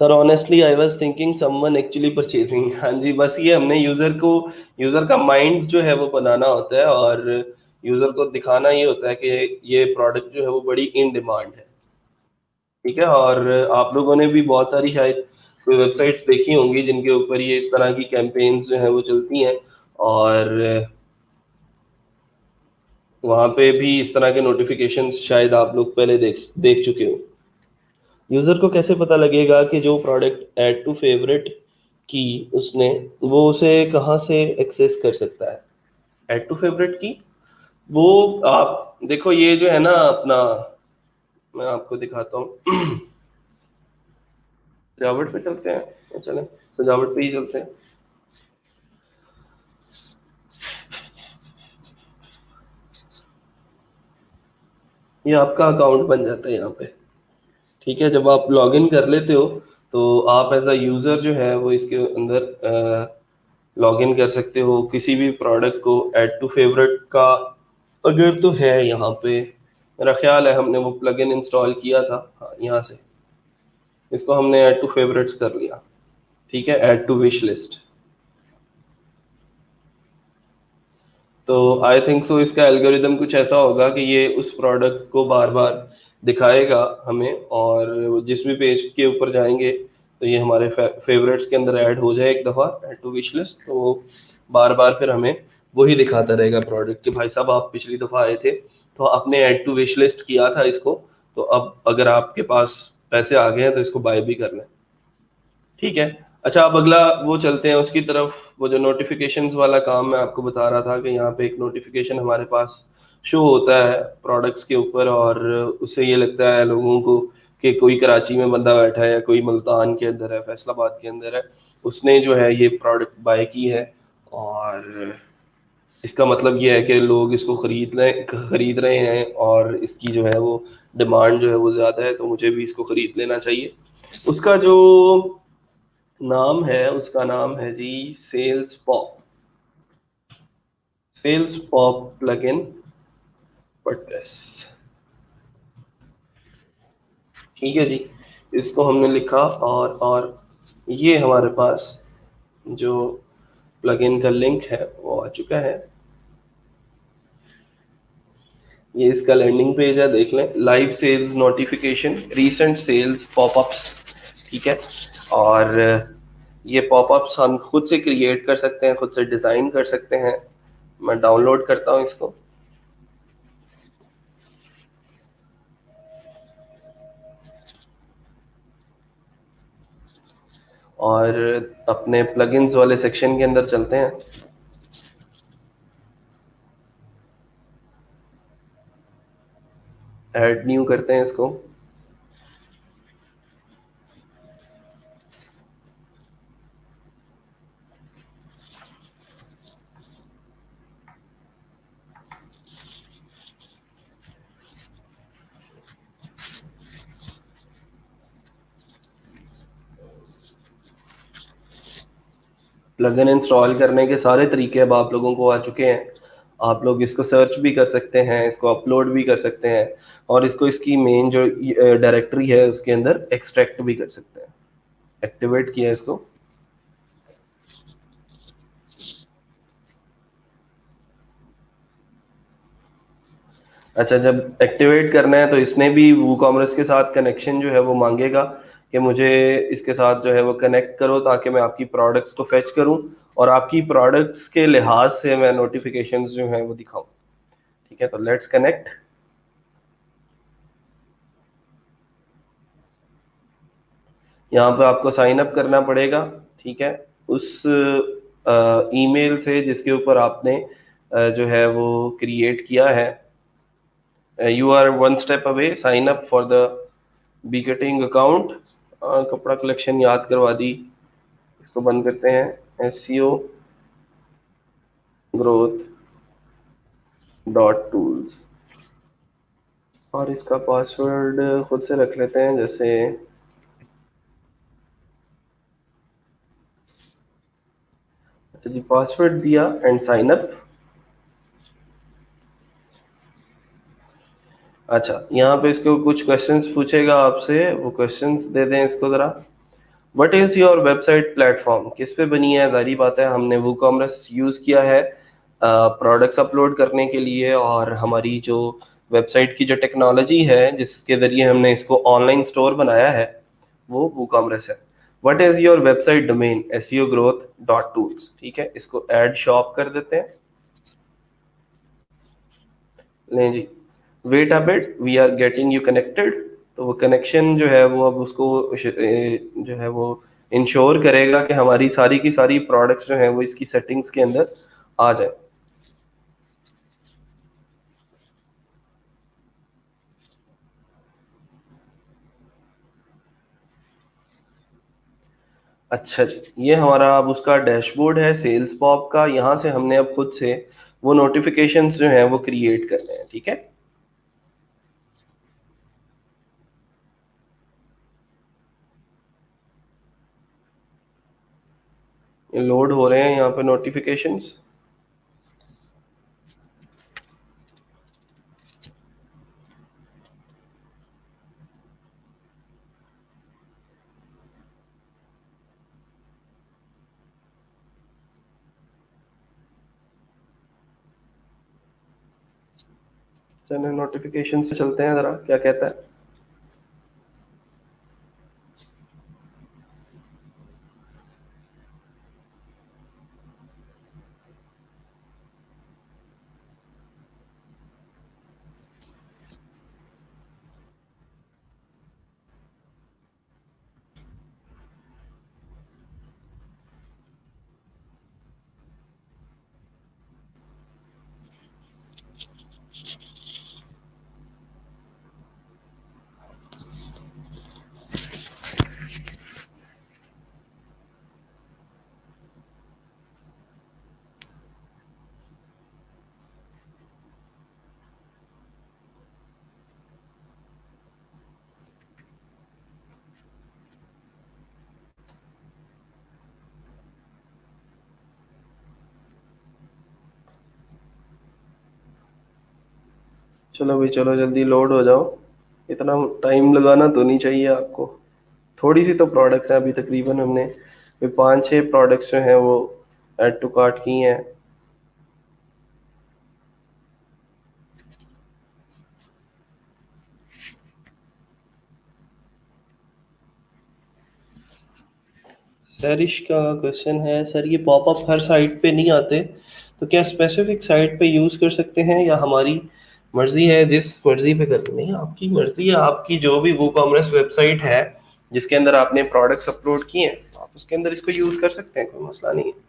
Sir honestly I was thinking someone actually purchasing. हाँ जी, बस ये हमने यूजर का माइंड जो है वो बनाना होता है, और यूजर को दिखाना ये होता है कि ये प्रोडक्ट जो है वो बड़ी इन डिमांड है। ठीक है, और आप लोगों ने भी बहुत सारी शायद कोई वेबसाइट्स देखी होंगी जिनके ऊपर ये इस तरह की कैंपेन्स जो है वो चलती हैं, और वहाँ पे भी इस तरह के नोटिफिकेशंस शायद आप लोग पहले देख देख चुके हो। यूजर को कैसे पता लगेगा कि जो प्रोडक्ट ऐड टू फेवरेट की उसने, वो उसे कहाँ से एक्सेस कर सकता है? ऐड टू फेवरेट की वो आप देखो, ये जो है ना अपना, मैं आपको दिखाता हूँ। सजावट पे चलते हैं, चलें सजावट पे ही चलते हैं। ये आपका अकाउंट बन जाता है यहाँ पे। ठीक है, जब आप लॉगिन कर लेते हो तो आप एज अ यूजर जो है वो इसके अंदर लॉगिन कर सकते हो किसी भी प्रोडक्ट को ऐड टू फेवरेट का अगर तो है यहाँ पे। मेरा ख्याल है हमने वो प्लगइन इंस्टॉल किया था, हाँ यहाँ से इसको हमने ऐड टू फेवरेट्स कर लिया। ठीक है, ऐड टू विश लिस्ट। तो आई थिंक सो इसका एल्गोरिदम कुछ ऐसा होगा कि ये उस प्रोडक्ट को बार बार दिखाएगा हमें, और जिस भी पेज के ऊपर जाएंगे तो ये हमारे फेवरेट्स के अंदर ऐड हो जाए एक दफ़ा ऐड टू विश लिस्ट, तो वो बार बार फिर हमें वही दिखाता रहेगा प्रोडक्ट कि भाई साहब आप पिछली दफ़ा आए थे तो आपने ऐड टू विश लिस्ट किया था इसको, तो अब अगर आपके पास पैसे आ गए हैं तो इसको बाय भी कर लें। ठीक है, अच्छा अब अगला वो चलते हैं उसकी तरफ। वो जो नोटिफिकेशंस वाला काम मैं आपको बता रहा था कि यहाँ पे एक नोटिफिकेशन हमारे पास शो होता है प्रोडक्ट्स के ऊपर, और उससे ये लगता है लोगों को कि कोई कराची में बंदा बैठा है या कोई मुल्तान के अंदर है, फैसलाबाद के अंदर है, उसने जो है ये प्रोडक्ट बाय की है, और इसका मतलब ये है कि लोग इसको खरीद रहे हैं और इसकी जो है वो डिमांड जो है वो ज़्यादा है, तो मुझे भी इसको खरीद लेना चाहिए। उसका जो नाम है, उसका नाम है जी sales pop. Sales pop plugin WordPress. ठीक है जी, इसको हमने लिखा, और ये हमारे पास जो प्लगइन का लिंक है वो आ चुका है। ये इसका लैंडिंग पेज है, देख लें, live sales notification recent sales popups. ठीक है, और ये पॉपअप्स हम खुद से क्रिएट कर सकते हैं, खुद से डिज़ाइन कर सकते हैं। मैं डाउनलोड करता हूँ इसको, और अपने प्लगइन्स वाले सेक्शन के अंदर चलते हैं। ऐड न्यू करते हैं इसको। प्लगइन इंस्टॉल करने के सारे तरीके अब आप लोगों को आ चुके हैं। आप लोग इसको सर्च भी कर सकते हैं, इसको अपलोड भी कर सकते हैं, और इसको इसकी मेन जो डायरेक्टरी है उसके अंदर एक्सट्रैक्ट भी कर सकते हैं। एक्टिवेट किया इसको। अच्छा, जब एक्टिवेट करना है तो इसने भी वू कॉमर्स के साथ कनेक्शन जो है वो मांगेगा कि मुझे इसके साथ जो है वो कनेक्ट करो ताकि मैं आपकी प्रोडक्ट्स को फेच करूं और आपकी प्रोडक्ट्स के लिहाज से मैं नोटिफिकेशंस जो हैं वो दिखाऊं। ठीक है, तो लेट्स कनेक्ट। यहाँ पे आपको साइन अप करना पड़ेगा। ठीक है, उस ईमेल से जिसके ऊपर आपने जो है वो क्रिएट किया है। You are one step away, sign up for the begetting account. कपड़ा कलेक्शन याद करवा दी, इसको बंद करते हैं। एसईओ ग्रोथ डॉट टूल्स, और इसका पासवर्ड खुद से रख लेते हैं, जैसे अच्छा जी, पासवर्ड दिया एंड साइन अप। अच्छा, यहाँ पे इसको कुछ क्वेश्चंस पूछेगा आपसे, वो क्वेश्चंस दे दें इसको ज़रा। What is your website platform, किस पे बनी है? जारी बात है हमने वूकॉमर्स यूज़ किया है प्रोडक्ट्स अपलोड करने के लिए, और हमारी जो वेबसाइट की जो टेक्नोलॉजी है जिसके ज़रिए हमने इसको ऑनलाइन स्टोर बनाया है वो वूकॉमर्स है। What is your website domain, SEO growth dot tools. ठीक है, इसको ऐड शॉप कर देते हैं। नहीं जी, wait a bit, we are getting you connected. तो वो कनेक्शन जो है वो अब उसको जो है वो इंश्योर करेगा कि हमारी सारी की सारी प्रोडक्ट्स जो है वो इसकी सेटिंग्स के अंदर आ जाए। अच्छा जी, ये हमारा अब उसका डैशबोर्ड है सेल्स पॉप का। यहाँ से हमने अब खुद से वो नोटिफिकेशंस जो हैं वो क्रिएट करने हैं। ठीक है, ये लोड हो रहे हैं यहाँ पे नोटिफिकेशंस। चलिए नोटिफिकेशन से चलते हैं, ज़रा क्या कहता है। चलो भाई, चलो जल्दी लोड हो जाओ। इतना टाइम लगाना तो नहीं चाहिए आपको। थोड़ी सी तो प्रोडक्ट्स हैं अभी, तकरीबन हमने कोई 5-6 प्रोडक्ट्स जो हैं वो ऐड टू कार्ट की हैं। सरिश का क्वेश्चन है, सर ये पॉपअप हर साइट पे नहीं आते, तो क्या स्पेसिफिक साइट पे यूज़ कर सकते हैं या हमारी मर्जी है जिस मर्जी पे करते? नहीं, आपकी मर्जी है। आपकी जो भी वो कॉमर्स वेबसाइट है जिसके अंदर आपने प्रोडक्ट्स अपलोड किए हैं, आप उसके अंदर इसको यूज़ कर सकते हैं, कोई मसला नहीं है।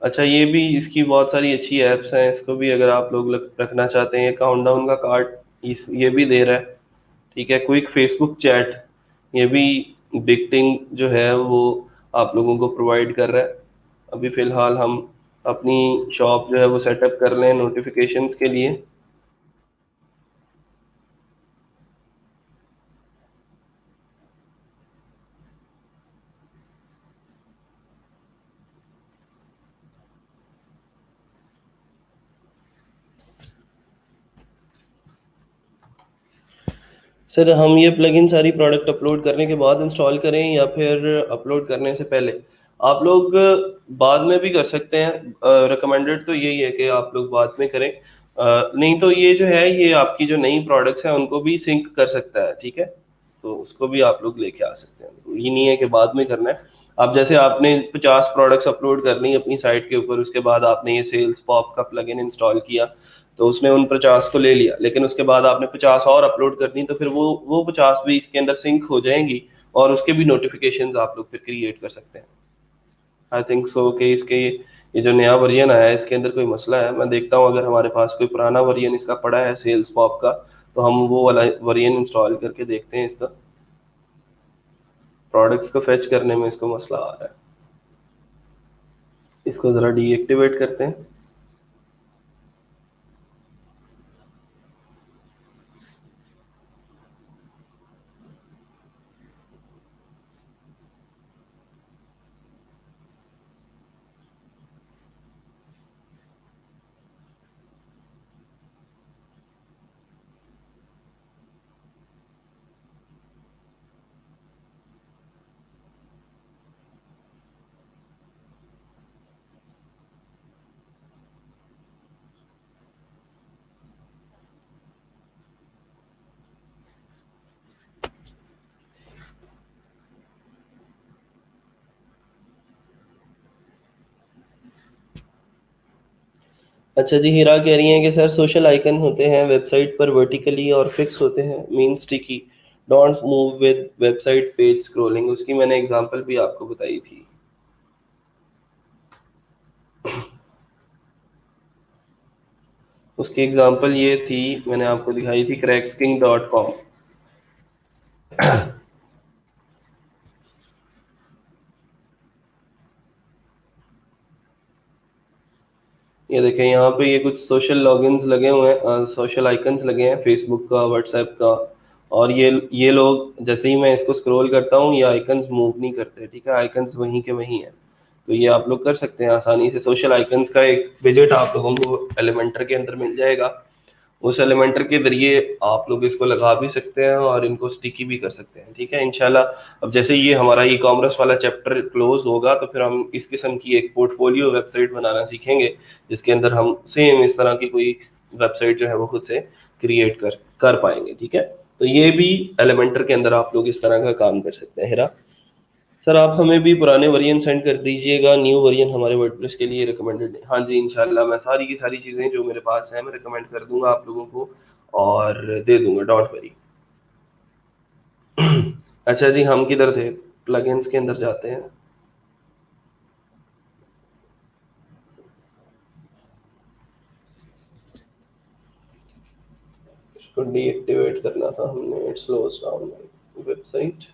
अच्छा, ये भी इसकी बहुत सारी अच्छी ऐप्स हैं, इसको भी अगर आप लोग रखना चाहते हैं। काउंटडाउन का कार्ड ये भी दे रहा है। ठीक है, क्विक फेसबुक चैट ये भी बिगटिंग जो है वो आप लोगों को प्रोवाइड कर रहा है। अभी फ़िलहाल हम अपनी शॉप जो है वो सेटअप कर लें नोटिफिकेशंस के लिए। सर हम ये प्लगइन सारी प्रोडक्ट अपलोड करने के बाद इंस्टॉल करें या फिर अपलोड करने से पहले? आप लोग बाद में भी कर सकते हैं। रिकमेंडेड तो यही है कि आप लोग बाद में करें। नहीं तो ये जो है, ये आपकी जो नई प्रोडक्ट्स हैं उनको भी सिंक कर सकता है, ठीक है? तो उसको भी आप लोग लेके आ सकते हैं, तो ये नहीं है कि बाद में करना है। आप जैसे आपने 50 प्रोडक्ट्स अपलोड कर ली अपनी साइट के ऊपर, उसके बाद आपने ये सेल्स पॉप का प्लगइन इंस्टॉल किया, तो उसने उन 50 को ले लिया, लेकिन उसके बाद आपने 50 और अपलोड कर दी, तो फिर वो 50 भी इसके अंदर सिंक हो जाएंगी और उसके भी नोटिफिकेशंस आप लोग फिर क्रिएट कर सकते हैं। आई थिंक सो कि इसके ये जो नया वर्जन आया है इसके अंदर कोई मसला है। मैं देखता हूँ अगर हमारे पास कोई पुराना वर्जन इसका पड़ा है सेल्स पॉप का, तो हम वो वाला वर्जन इंस्टॉल करके देखते हैं। इसका प्रोडक्ट्स को फेच करने में इसको मसला आ रहा है। इसको ज़रा डीएक्टिवेट करते हैं। अच्छा जी, हीरा कह रही हैं कि सर सोशल आइकन होते हैं वेबसाइट पर वर्टिकली और फिक्स होते हैं, mean sticky, don't move with website page scrolling. उसकी मैंने एग्जांपल भी आपको बताई थी। उसकी एग्जांपल ये थी, मैंने आपको दिखाई थी, cracksking.com। ये देखें यहाँ पे ये कुछ सोशल लॉगिन्स लगे हुए हैं, सोशल आइकन्स लगे हैं फेसबुक का, व्हाट्सएप का। और ये लोग जैसे ही मैं इसको स्क्रॉल करता हूँ ये आइकन्स मूव नहीं करते, ठीक है? आइकन्स वहीं के वहीं हैं। तो ये आप लोग कर सकते हैं आसानी से। सोशल आइकन्स का एक विजेट आप लोगों को एलिमेंटर के अंदर मिल जाएगा। उस एलिमेंटर के जरिए आप लोग इसको लगा भी सकते हैं और इनको स्टिकी भी कर सकते हैं, ठीक है? इंशाल्लाह अब जैसे ये हमारा ई कॉमर्स वाला चैप्टर क्लोज होगा तो फिर हम इस किस्म की एक पोर्टफोलियो वेबसाइट बनाना सीखेंगे, जिसके अंदर हम सेम इस तरह की कोई वेबसाइट जो है वो खुद से क्रिएट कर पाएंगे, ठीक है? तो ये भी एलिमेंटर के अंदर आप लोग इस तरह का काम कर सकते हैं। हिरा सर, आप हमें भी पुराने वर्जन सेंड कर दीजिएगा, न्यू वर्जन हमारे वर्डप्रेस के लिए रिकमेंडेड है। हाँ जी, इंशाल्लाह मैं सारी की सारी चीज़ें जो मेरे पास हैं मैं रिकमेंड कर दूंगा आप लोगों को और दे दूंगा, डोंट वरी। अच्छा जी, हम किधर थे? प्लगइन्स के अंदर जाते हैं। इसको डीएक्टिवेट करना था हमने, it slows down website.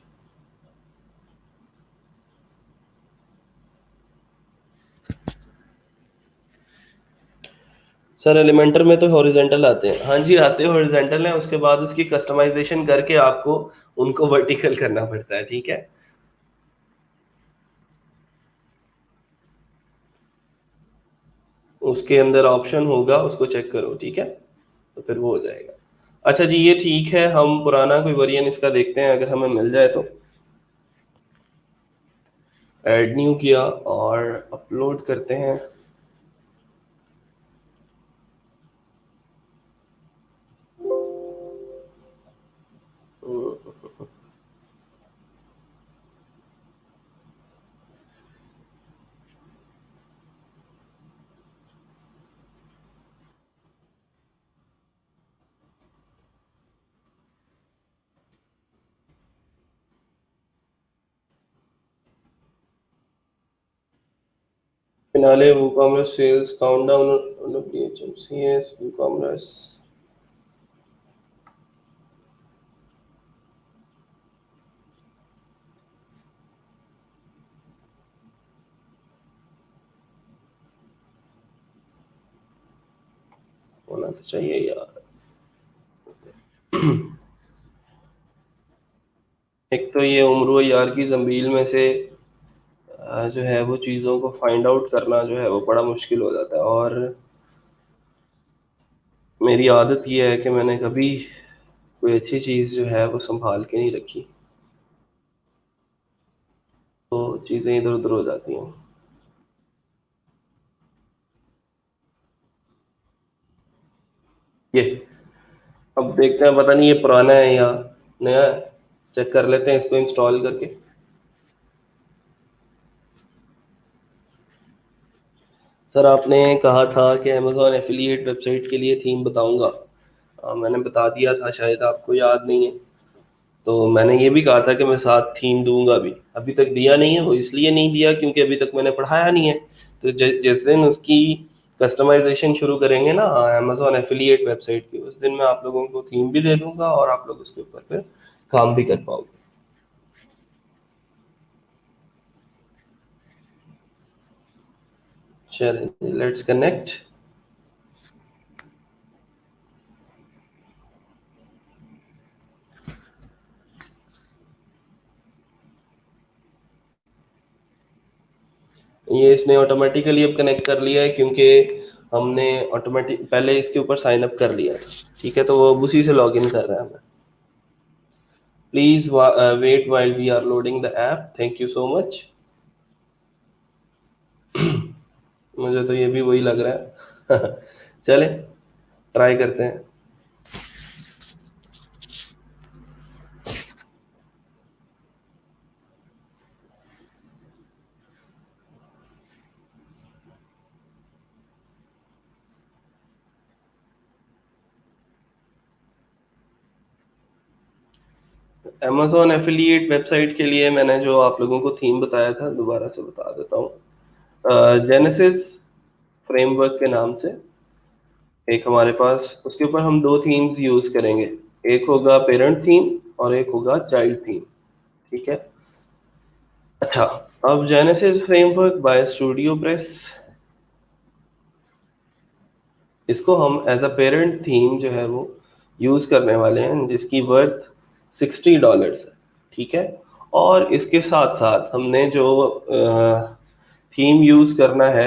Sir Elementor में तो हॉरिजेंटल आते हैं। हाँ जी, आते हैं, हॉरिजेंटल है, उसके बाद उसकी कस्टमाइजेशन करके आपको उनको वर्टिकल करना पड़ता है, ठीक है? उसके अंदर ऑप्शन होगा, उसको चेक करो, ठीक है? तो फिर वो हो जाएगा। अच्छा जी, ये ठीक है, हम पुराना कोई वर्जन इसका देखते हैं, अगर हमें मिल जाए तो। ऐड न्यू किया और अपलोड करते हैं। Finale WooCommerce sales countdown on PHMCS WooCommerce होना तो चाहिए यार। एक तो ये उम्र यार की जंबील में से जो है वो चीज़ों को फाइंड आउट करना जो है वो बड़ा मुश्किल हो जाता है। और मेरी आदत ये है कि मैंने कभी कोई अच्छी चीज़ जो है वो संभाल के नहीं रखी, तो चीज़ें इधर उधर हो जाती हैं। ये अब देखते हैं, पता नहीं ये पुराना है या नया है। चेक कर लेते हैं इसको इंस्टॉल करके। सर आपने कहा था कि अमेजोन एफिलिएट वेबसाइट के लिए थीम बताऊंगा। मैंने बता दिया था, शायद आपको याद नहीं है। तो मैंने ये भी कहा था कि मैं साथ थीम दूंगा भी, अभी तक दिया नहीं है। वो इसलिए नहीं दिया क्योंकि अभी तक मैंने पढ़ाया नहीं है। तो जिस दिन उसकी कस्टमाइजेशन शुरू करेंगे ना अमेजोन एफिलिएट वेबसाइट की, उस दिन मैं आप लोगों को थीम भी दे दूंगा और आप लोग उसके ऊपर फिर काम भी कर पाओगे। चलिए लेट्स कनेक्ट। ये इसने ऑटोमेटिकली अब कनेक्ट कर लिया है क्योंकि हमने ऑटोमेटिक पहले इसके ऊपर साइन अप कर लिया था। ठीक है, तो वो अब उसी से लॉग इन कर रहा है हमें। Please wait while we are loading the app, thank you so much. मुझे तो ये भी वही लग रहा है। चले ट्राई करते हैं। अमेजोन एफिलिएट वेबसाइट के लिए मैंने जो आप लोगों को थीम बताया था, दोबारा से बता देता हूँ। जेनेसिस फ्रेमवर्क के नाम से एक हमारे पास, उसके ऊपर हम दो थीम्स यूज करेंगे। एक होगा पेरेंट थीम और एक होगा चाइल्ड थीम। ठीक है। अच्छा, अब genesis framework bye studio press, इसको हम एज अ पेरेंट थीम जो है वो यूज करने वाले हैं, जिसकी वर्थ $60 है। ठीक है। और इसके साथ साथ हमने जो थीम यूज करना है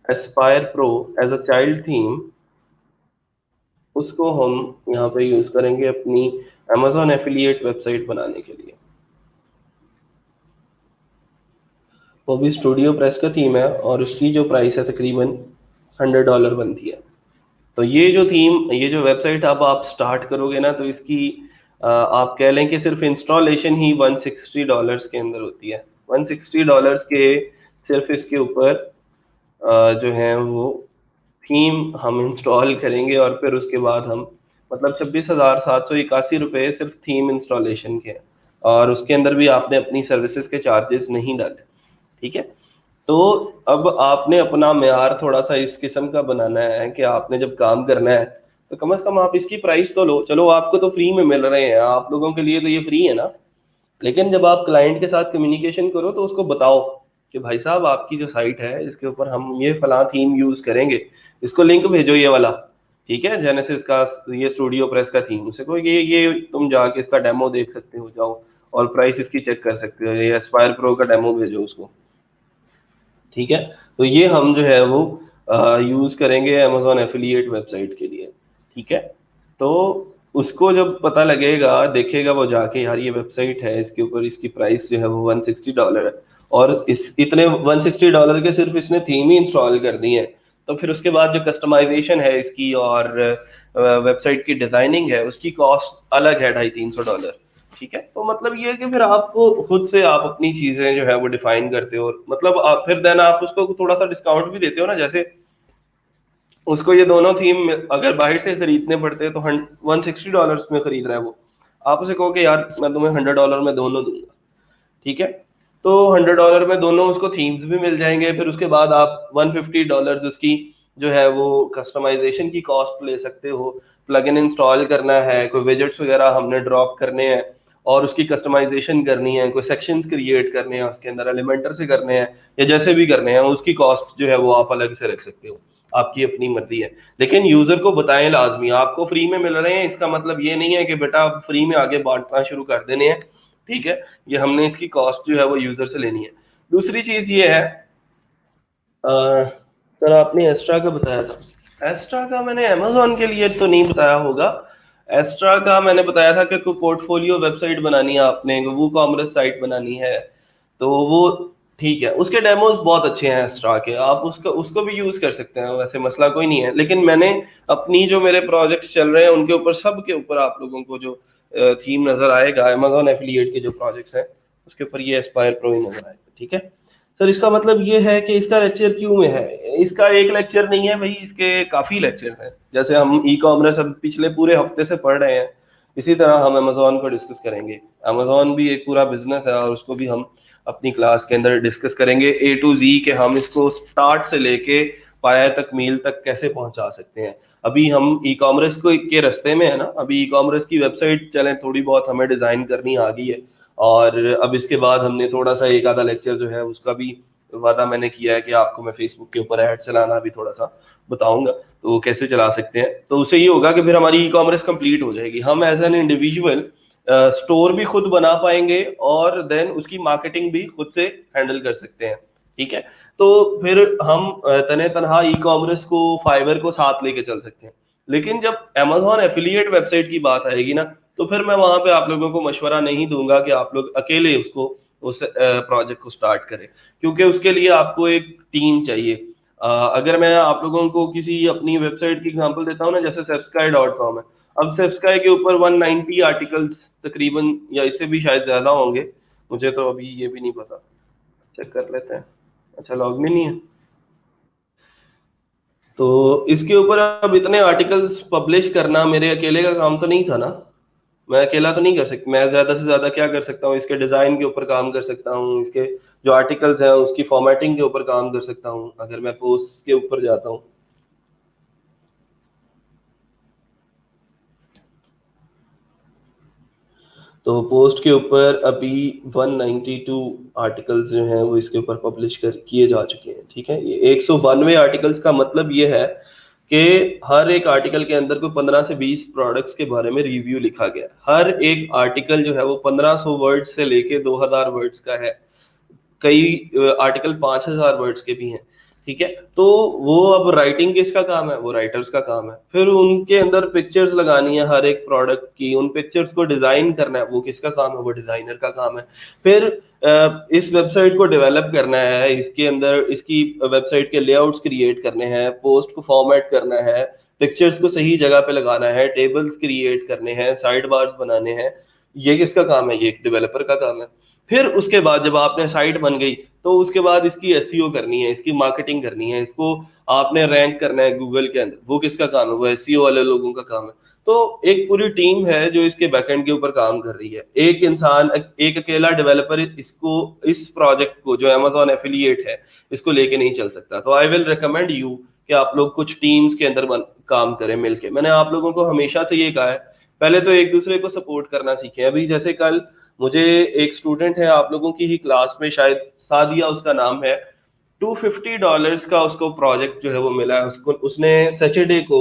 Aspire pro as a child theme, उसको हम यहाँ पे यूज करेंगे अपनी अमेजोन एफिलिएट वेबसाइट बनाने के लिए। वो भी स्टूडियो प्रेस का थीम है और उसकी जो प्राइस है तकरीबन $100 बनती है। तो ये जो थीम, ये जो वेबसाइट अब आप स्टार्ट करोगे ना, तो इसकी आप कह लें कि सिर्फ इंस्टॉलेशन ही $160 के अंदर होती है। $160 के सिर्फ इसके ऊपर जो है वो थीम हम इंस्टॉल करेंगे और फिर उसके बाद हम, मतलब 26,781 रुपये सिर्फ थीम इंस्टॉलेशन के हैं। और उसके अंदर भी आपने अपनी सर्विसेज के चार्जेस नहीं डाले। ठीक है। तो अब आपने अपना मेयार थोड़ा सा इस किस्म का बनाना है कि आपने जब काम करना है तो कम से कम आप इसकी प्राइस तो लो। चलो आपको तो फ्री में मिल रहे हैं, आप लोगों के लिए तो ये फ्री है ना। लेकिन जब आप क्लाइंट के साथ कम्युनिकेशन करो तो उसको बताओ कि भाई साहब आपकी जो साइट है इसके ऊपर हम ये फला थीम यूज करेंगे, इसको लिंक भेजो ये वाला। ठीक है, जेनेसिस का, ये स्टूडियो प्रेस का थीम, उसे को ये तुम जाके इसका डेमो देख सकते हो, जाओ और प्राइस इसकी चेक कर सकते हो, ये एस्पायर प्रो का डेमो भेजो उसको। ठीक है। तो ये हम जो है वो यूज करेंगे अमेजोन एफिलिएट वेबसाइट के लिए। ठीक है। तो उसको जब पता लगेगा, देखेगा वो जाके, यार ये वेबसाइट है, इसके ऊपर इसकी प्राइस जो है वो $160 है और इस इतने $160 के सिर्फ इसने थीम ही इंस्टॉल कर दी है। तो फिर उसके बाद जो कस्टमाइजेशन है इसकी और वेबसाइट की डिजाइनिंग है, उसकी कॉस्ट अलग है, $250-300। ठीक है। तो मतलब ये है कि फिर आपको खुद से आप अपनी चीजें जो है वो डिफाइन करते हो, मतलब आप फिर देन आप उसको थोड़ा सा डिस्काउंट भी देते हो ना। जैसे उसको ये दोनों थीम अगर बाहर से खरीदने पड़ते हैं तो $160 में खरीद रहा है वो, आप उसे कहो कि यार मैं तुम्हें $100 में दोनों दूंगा। ठीक है। तो $100 में दोनों उसको थीम्स भी मिल जाएंगे। फिर उसके बाद आप $150 उसकी जो है वो कस्टमाइजेशन की कॉस्ट ले सकते हो। प्लगइन इंस्टॉल करना है, कोई विजेट्स वगैरह हमने ड्रॉप करने हैं और उसकी कस्टमाइजेशन करनी है, कोई सेक्शंस क्रिएट करने हैं उसके अंदर, एलिमेंटर से करने हैं या जैसे भी करने हैं, उसकी कॉस्ट जो है वो आप अलग से रख सकते हो। आपकी अपनी मर्जी है। लेकिन यूजर को बताएं लाजमी, आपको फ्री में मिल रहे हैं इसका मतलब ये नहीं है कि बेटा फ्री में आगे बांटना शुरू कर देने हैं। ठीक है। ये हमने इसकी कॉस्ट जो है वो यूजर से लेनी है। दूसरी चीज ये है, सर आपने एक्स्ट्रा का बताया था। एक्स्ट्रा का मैंने अमेजोन के लिए तो नहीं बताया होगा, एस्ट्रा का मैंने बताया था कि कोई पोर्टफोलियो वेबसाइट बनानी है आपने, वो कॉमर्स साइट बनानी है, तो वो ठीक है, उसके डेमोज बहुत अच्छे हैं एस्ट्रा के, आप उसको उसको भी यूज कर सकते हैं, वैसे मसला कोई नहीं है। लेकिन मैंने अपनी जो मेरे प्रोजेक्ट्स चल रहे हैं उनके ऊपर, सब के ऊपर आप लोगों को जो थीम नजर आएगा अमेजोन एफिलिएट के जो प्रोजेक्ट्स हैं उसके ऊपर ये एस्पायर प्रो ही नजर आएगा। ठीक है सर, इसका मतलब ये है कि इसका लेक्चर क्यों में है? इसका एक लेक्चर नहीं है भाई, इसके काफी लेक्चर्स हैं। जैसे हम ई कॉमर्स अब पिछले पूरे हफ्ते से पढ़ रहे हैं, इसी तरह हम अमेजोन को डिस्कस करेंगे। अमेजोन भी एक पूरा बिजनेस है और उसको भी हम अपनी क्लास के अंदर डिस्कस करेंगे ए टू जी, के हम इसको स्टार्ट से लेके पाया तक मील तक कैसे पहुंचा सकते हैं। अभी हम ई कॉमर्स को के रास्ते में है ना, अभी ई कॉमर्स की वेबसाइट चलें थोड़ी बहुत हमें डिजाइन करनी आ गई है, और अब इसके बाद हमने थोड़ा सा एक आधा लेक्चर जो है उसका भी वादा मैंने किया है कि आपको मैं फेसबुक के ऊपर ऐड चलाना भी थोड़ा सा बताऊंगा, तो वो कैसे चला सकते हैं। तो उससे ये होगा कि फिर हमारी ई कॉमर्स कंप्लीट हो जाएगी, हम एज एन इंडिविजुअल स्टोर भी खुद बना पाएंगे और देन उसकी मार्केटिंग भी खुद से हैंडल कर सकते हैं। ठीक है, तो फिर हम तने तनहा ई कॉमर्स को, फाइवर को साथ लेके चल सकते हैं। लेकिन जब अमेजोन एफिलिएट वेबसाइट की बात आएगी ना, तो फिर मैं वहां पे आप लोगों को मशवरा नहीं दूंगा कि आप लोग अकेले उसको, उस प्रोजेक्ट को स्टार्ट करें, क्योंकि उसके लिए आपको एक टीम चाहिए। अगर मैं आप लोगों को किसी अपनी वेबसाइट की एग्जांपल देता हूँ ना, जैसे सबस्क्राई.com है, अब सबस्क्राई के ऊपर 190 आर्टिकल्स तकरीबन, या इससे भी शायद ज्यादा होंगे, मुझे तो अभी ये भी नहीं पता, चेक कर लेते हैं। अच्छा, लॉग में नहीं है, तो इसके ऊपर अब इतने आर्टिकल्स पब्लिश करना मेरे अकेले का काम तो नहीं था ना, मैं अकेला तो नहीं कर सकता। मैं ज्यादा से ज्यादा क्या कर सकता हूँ, इसके डिजाइन के ऊपर काम कर सकता हूँ, इसके जो आर्टिकल्स हैं उसकी फॉर्मेटिंग के ऊपर काम कर सकता हूँ, अगर मैं पोस्ट के ऊपर जाता हूँ। तो पोस्ट के ऊपर अभी 192 आर्टिकल्स जो हैं वो इसके ऊपर पब्लिश कर किए जा चुके हैं। ठीक है, ये 192 आर्टिकल्स का मतलब ये है कि हर एक आर्टिकल के अंदर कोई 15 से 20 प्रोडक्ट्स के बारे में रिव्यू लिखा गया। हर एक आर्टिकल जो है वो 1500 वर्ड से लेके 2000 वर्ड्स का है, कई आर्टिकल 5000 वर्ड्स के भी हैं। ठीक है, तो वो अब राइटिंग किसका काम है? वो राइटर्स का काम है। फिर उनके अंदर पिक्चर्स लगानी है हर एक प्रोडक्ट की, उन पिक्चर्स को डिजाइन करना है, वो किसका काम है? वो डिजाइनर का काम है। फिर इस वेबसाइट को डेवलप करना है, इसके अंदर इसकी वेबसाइट के लेआउट्स क्रिएट करने हैं, पोस्ट को फॉर्मेट करना है, पिक्चर्स को सही जगह पे लगाना है, टेबल्स क्रिएट करने हैं, साइड बार्स बनाने हैं, ये किसका काम है? ये एक डेवलपर का काम है। फिर उसके बाद जब आपने साइट बन गई, तो उसके बाद इसकी एसईओ करनी है, इसकी मार्केटिंग करनी है, इसको आपने रैंक करना है गूगल के अंदर, वो किसका काम है? वो एसईओ वाले लोगों का काम है। तो एक पूरी टीम है जो इसके बैकएंड के ऊपर काम कर रही है। एक इंसान, एक अकेला डेवलपर इसको, इस प्रोजेक्ट को जो अमेजोन एफिलिएट है, इसको लेके नहीं चल सकता। तो आई विल रिकमेंड यू कि आप लोग कुछ टीम्स के अंदर काम करें मिलके। मैंने आप लोगों को हमेशा से ये कहा है, पहले तो एक दूसरे को सपोर्ट करना सीखें। अभी जैसे कल मुझे एक स्टूडेंट है आप लोगों की ही क्लास में, शायद सादिया उसका नाम है, $250 का उसको प्रोजेक्ट जो है वो मिला है उसको, उसने सैटरडे को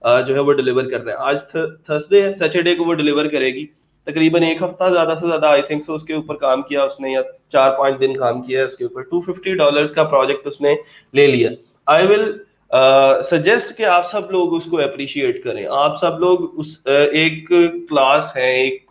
जो है वो डिलीवर करना है। आज थर्सडे है, सैटरडे को वो डिलीवर करेगी। तकरीबन एक हफ्ता ज्यादा से ज्यादा आई थिंक सो उसके ऊपर काम किया उसने, या 4-5 दिन काम किया है उसके ऊपर। $250 का प्रोजेक्ट उसने ले लिया। आई विल सजेस्ट कि आप सब लोग उसको अप्रिशिएट करें। आप सब लोग उस एक क्लास है, एक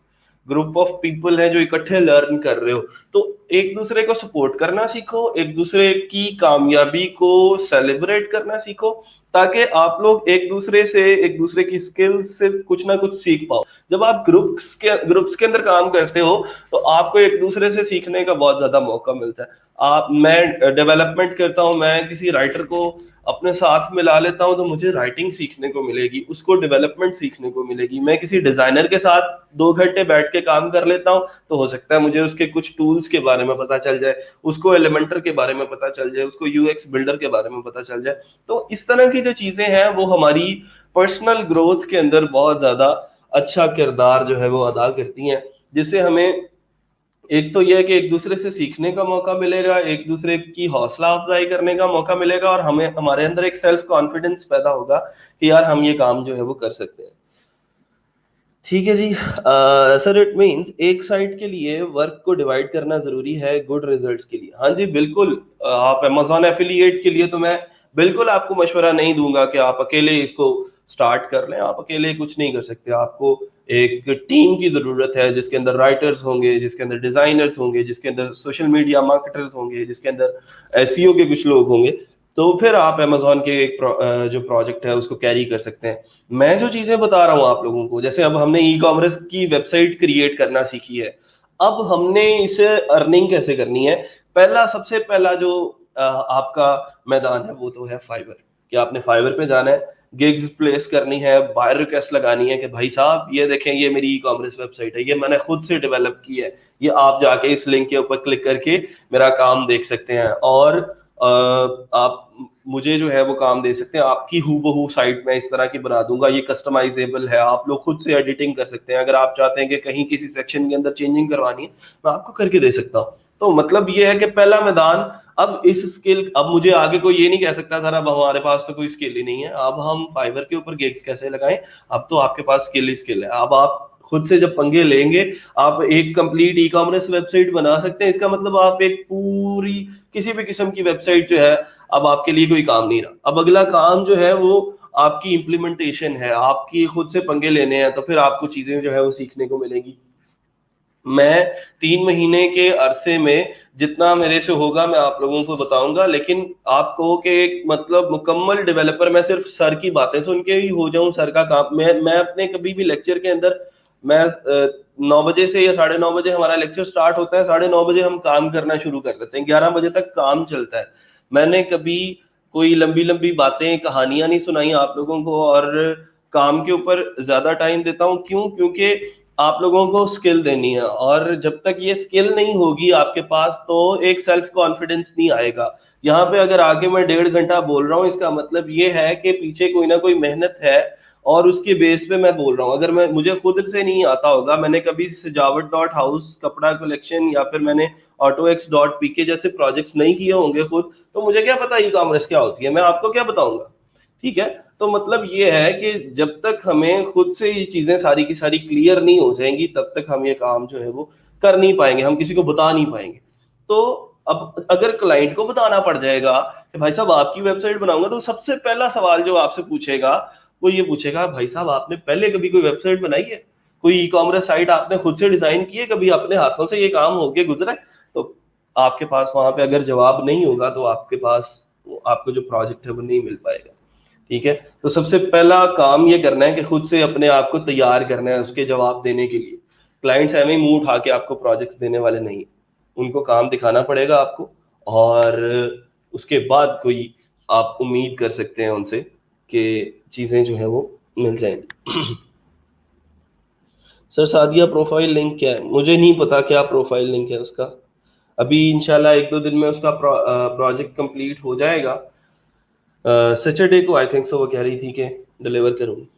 ग्रुप ऑफ पीपल है जो इकट्ठे लर्न कर रहे हो, तो एक दूसरे को सपोर्ट करना सीखो, एक दूसरे की कामयाबी को सेलिब्रेट करना सीखो, ताकि आप लोग एक दूसरे से, एक दूसरे की स्किल्स से कुछ ना कुछ सीख पाओ। जब आप ग्रुप्स के अंदर काम करते हो, तो आपको एक दूसरे से सीखने का बहुत ज्यादा मौका मिलता है। आप, मैं डेवलपमेंट करता हूँ, मैं किसी राइटर को अपने साथ मिला लेता हूँ, तो मुझे राइटिंग सीखने को मिलेगी, उसको डेवलपमेंट सीखने को मिलेगी। मैं किसी डिजाइनर के साथ 2 घंटे बैठ के काम कर लेता हूँ, तो हो सकता है मुझे उसके कुछ टूल्स के बारे में पता चल जाए, उसको एलिमेंटर के बारे में पता चल जाए, उसको यूएक्स बिल्डर के बारे में पता चल जाए। तो इस तरह की जो चीजें हैं वो हमारी पर्सनल ग्रोथ के अंदर बहुत ज्यादा अच्छा किरदार जो है वो अदा करती हैं, जिससे हमें एक तो यह है कि एक दूसरे से सीखने का मौका मिलेगा, एक दूसरे की हौसला अफजाई करने का मौका मिलेगा, और हमें, हमारे अंदर एक सेल्फ कॉन्फिडेंस पैदा होगा कि यार हम ये काम जो है वो कर सकते हैं। ठीक है जी, सर इट मींस एक साइट के लिए वर्क को डिवाइड करना जरूरी है गुड रिजल्ट्स के लिए। हाँ जी बिल्कुल, आप अमेजोन एफिलिएट के लिए तो मैं बिल्कुल आपको मशवरा नहीं दूंगा कि आप अकेले इसको स्टार्ट कर लें। आप अकेले कुछ नहीं कर सकते, आपको एक टीम की जरूरत है जिसके अंदर राइटर्स होंगे, जिसके अंदर डिजाइनर्स होंगे, जिसके अंदर सोशल मीडिया मार्केटर्स होंगे, जिसके अंदर एसईओ के कुछ लोग होंगे। तो फिर आप अमेजोन के एक जो प्रोजेक्ट है उसको कैरी कर सकते हैं। मैं जो चीजें बता रहा हूँ आप लोगों को, जैसे अब हमने ई कॉमर्स की वेबसाइट क्रिएट करना सीखी है, अब हमने इसे अर्निंग कैसे करनी है। सबसे पहला जो आपका मैदान है वो तो है फाइवर, कि आपने फाइवर पे जाना है, गिग्स प्लेस करनी है, बायर रिक्वेस्ट लगानी है कि भाई साहब ये देखें ये मेरी ई कॉमर्स वेबसाइट है, ये मैंने खुद से डेवलप की है, ये आप जाके इस लिंक के ऊपर क्लिक करके मेरा काम देख सकते हैं, और आप मुझे जो है वो काम दे सकते हैं, आपकी हूबहू साइट में इस तरह की बना दूंगा, ये कस्टमाइजेबल है, आप लोग खुद से एडिटिंग कर सकते हैं, अगर आप चाहते हैं कि कहीं किसी सेक्शन के अंदर चेंजिंग करवानी है मैं आपको करके दे सकता हूँ। तो मतलब ये है कि पहला मैदान, अब इस स्किल, अब मुझे आगे कोई ये नहीं कह सकता सर अब हमारे पास तो कोई स्किल ही नहीं है, अब हम फाइवर के ऊपर गिग्स कैसे लगाएं। अब तो आपके पास स्किल ही स्किल है, अब आप खुद से जब पंगे लेंगे आप एक कंप्लीट ई कॉमर्स वेबसाइट बना सकते हैं। इसका मतलब आप एक पूरी किसी भी किस्म की वेबसाइट जो है अब आपके लिए कोई काम नहीं रहा। अब अगला काम जो है वो आपकी इम्प्लीमेंटेशन है, आपकी खुद से पंगे लेने हैं, तो फिर आपको चीजें जो है वो सीखने को मिलेंगी। मैं 3 महीने के अरसे में जितना मेरे से होगा मैं आप लोगों को बताऊंगा, लेकिन आप कहो कि एक मतलब मुकम्मल डेवलपर मैं सिर्फ सर की बातें सुन के ही हो जाऊं, सर का काम मैं अपने कभी भी लेक्चर के अंदर मैं 9 बजे से या 9:30 बजे हमारा लेक्चर स्टार्ट होता है, 9:30 बजे हम काम करना शुरू कर देते हैं, 11 बजे तक काम चलता है। मैंने कभी कोई लंबी लंबी बातें कहानियां नहीं सुनाई आप लोगों को, और काम के ऊपर ज्यादा टाइम देता हूँ। क्यों? क्योंकि आप लोगों को स्किल देनी है, और जब तक ये स्किल नहीं होगी आपके पास तो एक सेल्फ कॉन्फिडेंस नहीं आएगा। यहाँ पे अगर आगे मैं 1.5 घंटा बोल रहा हूँ इसका मतलब ये है कि पीछे कोई ना कोई मेहनत है, और उसके बेस पे मैं बोल रहा हूँ। अगर मैं मुझे खुद से नहीं आता होगा, मैंने कभी सजावट डॉट हाउस कपड़ा कलेक्शन या फिर मैंने ऑटोएक्स डॉट पीके जैसे प्रोजेक्ट्स नहीं किए होंगे खुद, तो मुझे क्या पता ई कॉमर्स क्या होती है, मैं आपको क्या बताऊंगा। ठीक है, तो मतलब ये है कि जब तक हमें खुद से ये चीजें सारी की सारी क्लियर नहीं हो जाएंगी तब तक हम ये काम जो है वो कर नहीं पाएंगे, हम किसी को बता नहीं पाएंगे। तो अब अगर क्लाइंट को बताना पड़ जाएगा कि भाई साहब आपकी वेबसाइट बनाऊंगा, तो सबसे पहला सवाल जो आपसे पूछेगा वो ये पूछेगा, भाई साहब आपने पहले कभी कोई वेबसाइट बनाई है, कोई ई कॉमर्स साइट आपने खुद से डिजाइन की है, कभी अपने हाथों से ये काम होके गुजरा है? तो आपके पास वहां पे अगर जवाब नहीं होगा तो आपके पास आपको जो प्रोजेक्ट है वो नहीं मिल पाएगा। ठीक है, तो सबसे पहला काम ये करना है कि खुद से अपने आप को तैयार करना है उसके जवाब देने के लिए। क्लाइंट्स ऐਵੇਂ ही मुंह उठा के आपको प्रोजेक्ट्स देने वाले नहीं, उनको काम दिखाना पड़ेगा आपको, और उसके बाद कोई आप उम्मीद कर सकते हैं उनसे कि चीजें जो है वो मिल जाएंगी। सर सादिया प्रोफाइल लिंक क्या है? मुझे नहीं पता क्या प्रोफाइल लिंक है उसका, अभी इंशाल्लाह 1-2 दिन में उसका प्रोजेक्ट कंप्लीट हो जाएगा। सैटरडे को आई थिंक सो वो कह रही थी कि डिलीवर करूंगी।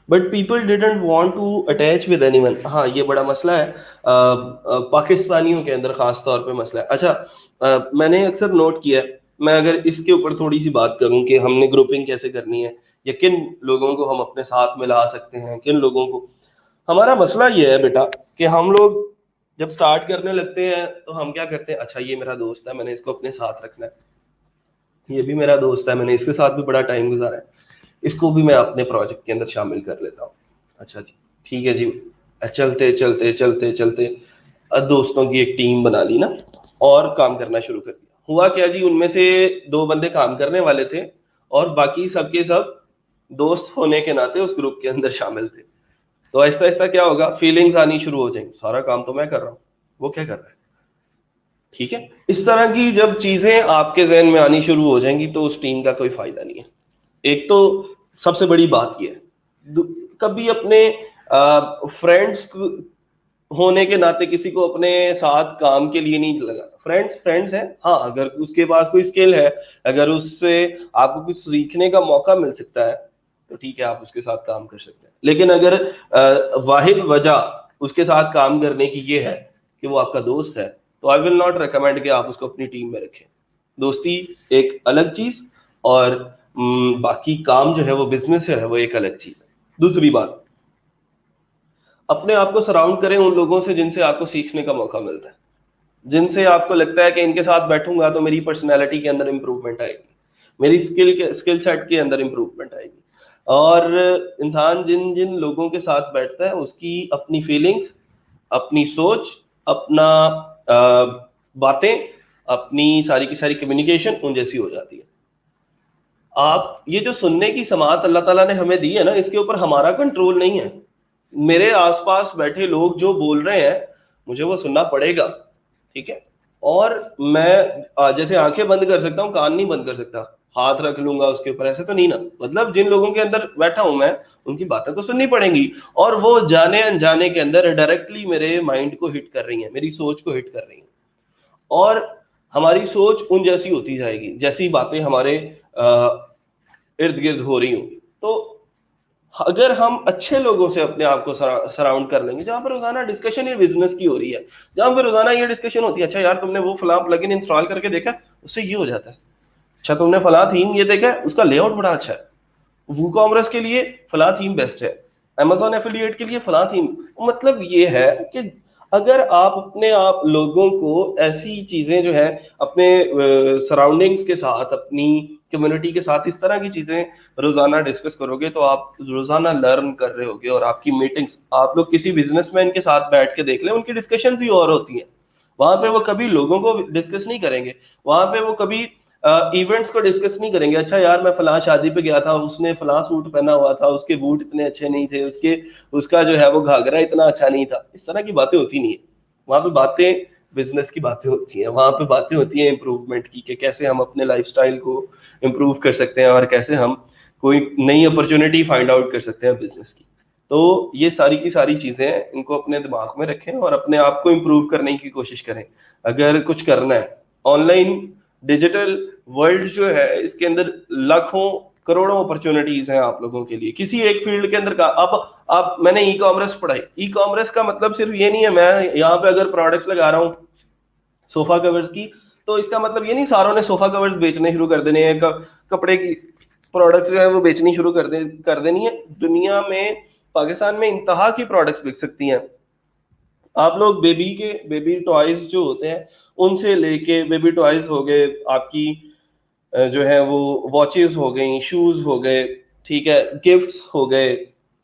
But people didn't want to attach with anyone. हाँ ये बड़ा मसला है, पाकिस्तानियों के अंदर खास तौर पे मसला है। अच्छा, मैंने अक्सर नोट किया है, मैं अगर इसके ऊपर थोड़ी सी बात करूं कि हमने ग्रुपिंग कैसे करनी है, या किन लोगों को हम अपने साथ में ला सकते हैं, किन लोगों को। हमारा मसला ये है बेटा कि हम लोग जब स्टार्ट करने लगते हैं तो हम क्या करते हैं, अच्छा ये मेरा दोस्त है मैंने इसको अपने साथ रखना है, ये भी मेरा दोस्त है मैंने इसके साथ भी बड़ा टाइम गुजारा है, इसको भी मैं अपने प्रोजेक्ट के अंदर शामिल कर लेता हूँ। अच्छा जी ठीक है जी, चलते चलते चलते चलते दोस्तों की एक टीम बना ली ना, और काम करना शुरू कर दिया। हुआ क्या जी, उनमें से 2 बंदे काम करने वाले थे और बाकी सबके सब दोस्त होने के नाते उस ग्रुप के अंदर शामिल थे। तो आहिस्ता आहिस्ता क्या होगा, फीलिंग्स आनी शुरू हो जाएंगी, सारा काम तो मैं कर रहा हूँ, वो क्या कर रहा है। ठीक है, इस तरह की जब चीजें आपके जहन में आनी शुरू हो जाएंगी तो उस टीम का कोई फायदा नहीं है। एक तो सबसे बड़ी बात यह है, कभी अपने फ्रेंड्स होने के नाते किसी को अपने साथ काम के लिए नहीं लगाना। फ्रेंड्स फ्रेंड्स हैं, हाँ अगर उसके पास कोई स्किल है, अगर उससे आपको कुछ सीखने का मौका मिल सकता है तो ठीक है आप उसके साथ काम कर सकते हैं। लेकिन अगर वाहिद वजह उसके साथ काम करने की ये है कि वो आपका दोस्त है, तो आई विल नॉट रिकमेंड कि आप उसको अपनी टीम में रखें। दोस्ती एक अलग चीज, और बाकी काम जो है वो बिजनेस है वो एक अलग चीज है। दूसरी बात, अपने आप को सराउंड करें उन लोगों से जिनसे आपको सीखने का मौका मिलता है। जिनसे आपको लगता है कि इनके साथ बैठूंगा तो मेरी पर्सनैलिटी के अंदर इंप्रूवमेंट आएगी, मेरी स्किल सेट के अंदर इंप्रूवमेंट आएगी। और इंसान जिन जिन लोगों के साथ बैठता है उसकी अपनी फीलिंग्स, अपनी सोच, अपना बातें, अपनी सारी की सारी कम्युनिकेशन उन जैसी हो जाती है। आप ये जो सुनने की समात अल्लाह ताला ने हमें दी है ना, इसके ऊपर हमारा कंट्रोल नहीं है। मेरे आसपास बैठे लोग जो बोल रहे हैं मुझे वो सुनना पड़ेगा, ठीक है। और मैं जैसे आंखें बंद कर सकता हूँ, कान नहीं बंद कर सकता, हाथ रख लूंगा उसके ऊपर, ऐसे तो नहीं ना। मतलब जिन लोगों के अंदर बैठा हूं मैं, उनकी बातें तो सुननी पड़ेंगी, और वो जाने अनजाने के अंदर डायरेक्टली मेरे माइंड को हिट कर रही हैं, मेरी सोच को हिट कर रही हैं। और हमारी सोच उन जैसी होती जाएगी जैसी बातें हमारे इर्द गिर्द हो रही होंगी। तो अगर हम अच्छे लोगों से अपने आप को सराउंड कर लेंगे, जहां पर रोजाना डिस्कशन ये बिजनेस की हो रही है, जहां पर रोजाना ये डिस्कशन होती है, अच्छा यार तुमने वो फला प्लगइन इंस्टॉल करके देखा, उससे ये हो जाता है। अच्छा तुमने फला थीम ये देखा, उसका लेआउट बड़ा अच्छा है। वू कॉमर्स के लिए फला थीम बेस्ट है, अमेजोन एफिलिएट के लिए फला थीम। मतलब ये है कि अगर आप अपने आप लोगों को ऐसी चीजें जो है अपने सराउंडिंग्स के साथ, अपनी कम्युनिटी के साथ इस तरह की चीजें रोजाना डिस्कस करोगे, तो आप रोजाना लर्न कर रहे होगे। और आपकी मीटिंग्स, आप लोग किसी बिजनेसमैन के साथ बैठ के देख लें, उनकी डिस्कशन ही और होती हैं। वहां पे वो कभी लोगों को डिस्कस नहीं करेंगे, वहां पे वो कभी इवेंट्स को डिस्कस नहीं करेंगे। अच्छा यार मैं फलां शादी पे गया था, उसने फलां सूट पहना हुआ था, उसके बूट इतने अच्छे नहीं थे, उसके उसका जो है वो घाघरा इतना अच्छा नहीं था। इस तरह की बातें होती नहीं है वहां पे। बातें बिजनेस की बातें होती हैं, वहां पे बातें होती हैं इंप्रूवमेंट की, कि कैसे हम अपने लाइफस्टाइल को इम्प्रूव कर सकते हैं और कैसे हम कोई नई अपॉर्चुनिटी फाइंड आउट कर सकते हैं बिजनेस की। तो ये सारी की सारी चीजें हैं, इनको अपने दिमाग में रखें और अपने आप को इम्प्रूव करने की कोशिश करें। अगर कुछ करना है, ऑनलाइन डिजिटल वर्ल्ड जो है इसके अंदर लाखों करोड़ों अपॉर्चुनिटीज हैं आप लोगों के लिए, किसी एक फील्ड के अंदर का। अब आप मैंने ई कॉमर्स पढ़ाई, ई कॉमर्स का मतलब सिर्फ ये नहीं है मैं यहाँ पे अगर प्रोडक्ट्स लगा रहा हूँ सोफा कवर्स की, तो इसका मतलब ये नहीं सारों ने सोफा कवर्स बेचने शुरू कर देने हैं, कपड़े की प्रोडक्ट्स जो है वो बेचनी शुरू कर देनी है। दुनिया में, पाकिस्तान में इंतहा की प्रोडक्ट्स बिक सकती हैं। आप लोग बेबी टॉयज जो होते हैं उनसे लेके, बेबी टॉयज हो गए, आपकी जो है वो वॉचेस हो गई, शूज हो गए, ठीक है, गिफ्ट्स हो गए,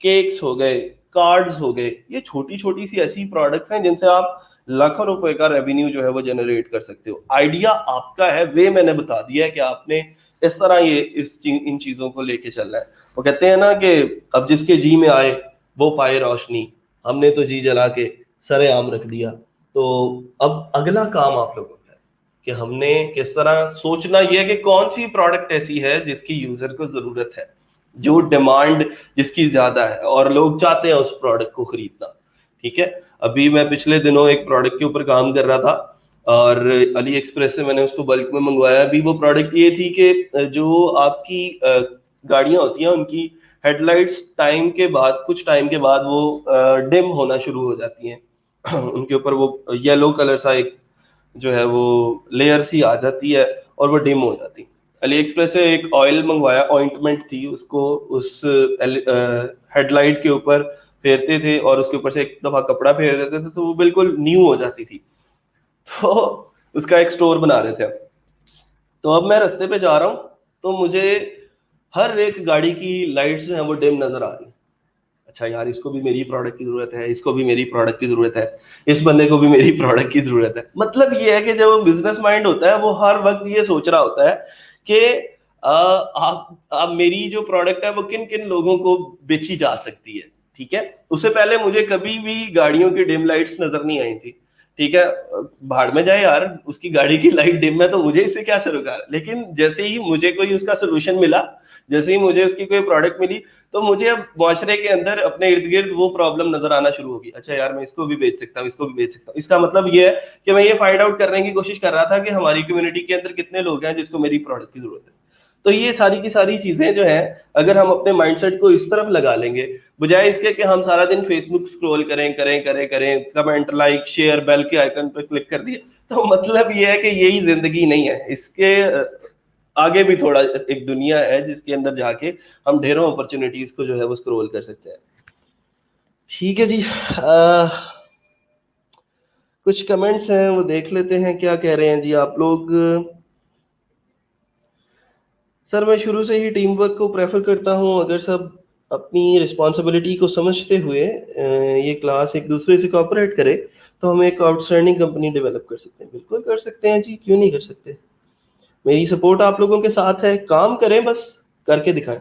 केक्स हो गए, कार्ड्स हो गए, ये छोटी छोटी सी ऐसी प्रोडक्ट्स हैं जिनसे आप लाखों रुपए का रेवेन्यू जो है वो जनरेट कर सकते हो। आइडिया आपका है, वे मैंने बता दिया है कि आपने इस तरह ये इन चीजों को लेके चलना है। वो कहते हैं ना कि अब जिसके जी में आए वो पाए रोशनी, हमने तो जी जला के सरेआम रख दिया। तो अब अगला काम आप लोगों का है कि हमने किस तरह सोचना, यह कि कौन सी प्रोडक्ट ऐसी है जिसकी यूजर को जरूरत है, जो डिमांड जिसकी ज्यादा है और लोग चाहते हैं उस प्रोडक्ट को खरीदना, ठीक है। अभी मैं पिछले दिनों एक प्रोडक्ट के ऊपर काम कर रहा था और अली एक्सप्रेस से मैंने उसको बल्क में मंगवाया। अभी वो प्रोडक्ट ये थी कि जो आपकी गाड़ियां होती हैं उनकी हेडलाइट्स टाइम के बाद, कुछ टाइम के बाद वो डिम होना शुरू हो जाती हैं उनके ऊपर वो येलो कलर सा एक जो है वो लेयर सी आ जाती है और वो डिम हो जाती है। अली एक्सप्रेस से एक ऑयल मंगवाया, ऑइंटमेंट थी, उसको उस हेडलाइट के ऊपर फेरते थे और उसके ऊपर से एक दफा कपड़ा फेर देते थे तो वो बिल्कुल न्यू हो जाती थी। तो उसका एक स्टोर बना रहे थे। तो अब मैं रास्ते पे जा रहा हूँ तो मुझे हर एक गाड़ी की लाइट्स जो है वो डिम नजर आ रही है। अच्छा यार इसको भी मेरी प्रोडक्ट की जरूरत है, इसको भी मेरी प्रोडक्ट की जरूरत है, इस बंदे को भी मेरी प्रोडक्ट की जरूरत है। मतलब ये है कि जब वो बिजनेस माइंड होता है वो हर वक्त ये सोच रहा होता है कि आप मेरी जो प्रोडक्ट है वो किन किन लोगों को बेची जा सकती है, ठीक है। उससे पहले मुझे कभी भी गाड़ियों की डिम लाइट्स नजर नहीं आई थी, ठीक है। भाड़ में जाए यार, उसकी गाड़ी की लाइट डिम है तो मुझे इससे क्या सरोकार। लेकिन जैसे ही मुझे कोई उसका सोल्यूशन मिला, जैसे ही मुझे उसकी कोई प्रोडक्ट मिली, तो मुझे अब मुआशरे के अंदर अपने इर्द गिर्द वो प्रॉब्लम नजर आना शुरू होगी। अच्छा यार मैं इसको भी बेच सकता हूँ, इसको भी बेच सकता हूँ। इसका मतलब ये है कि मैं ये फाइंड आउट करने की कोशिश कर रहा था कि हमारी कम्युनिटी के अंदर कितने लोग हैं जिसको मेरी प्रोडक्ट की जरूरत है। तो ये सारी की सारी चीजें जो है, अगर हम अपने माइंडसेट को इस तरफ लगा लेंगे, बजाय इसके कि हम सारा दिन फेसबुक स्क्रॉल करें करें करें करें, कमेंट लाइक शेयर बेल के आइकन पर क्लिक कर दिए, तो मतलब ये है कि यही जिंदगी नहीं है। इसके आगे भी थोड़ा एक दुनिया है जिसके अंदर जाके हम ढेरों अपॉर्चुनिटीज को जो है वो स्क्रॉल कर सकते हैं। ठीक है जी, कुछ कमेंट्स हैं वो देख लेते हैं, क्या कह रहे हैं जी आप लोग। सर मैं शुरू से ही टीम वर्क को प्रेफर करता हूँ, अगर सब अपनी रिस्पॉन्सिबिलिटी को समझते हुए ये क्लास एक दूसरे से कोऑपरेट करे तो हम एक आउटस्टैंडिंग कंपनी डेवलप कर सकते हैं। बिल्कुल कर सकते हैं जी, क्यों नहीं कर सकते। मेरी सपोर्ट आप लोगों के साथ है, काम करें, बस करके दिखाएं।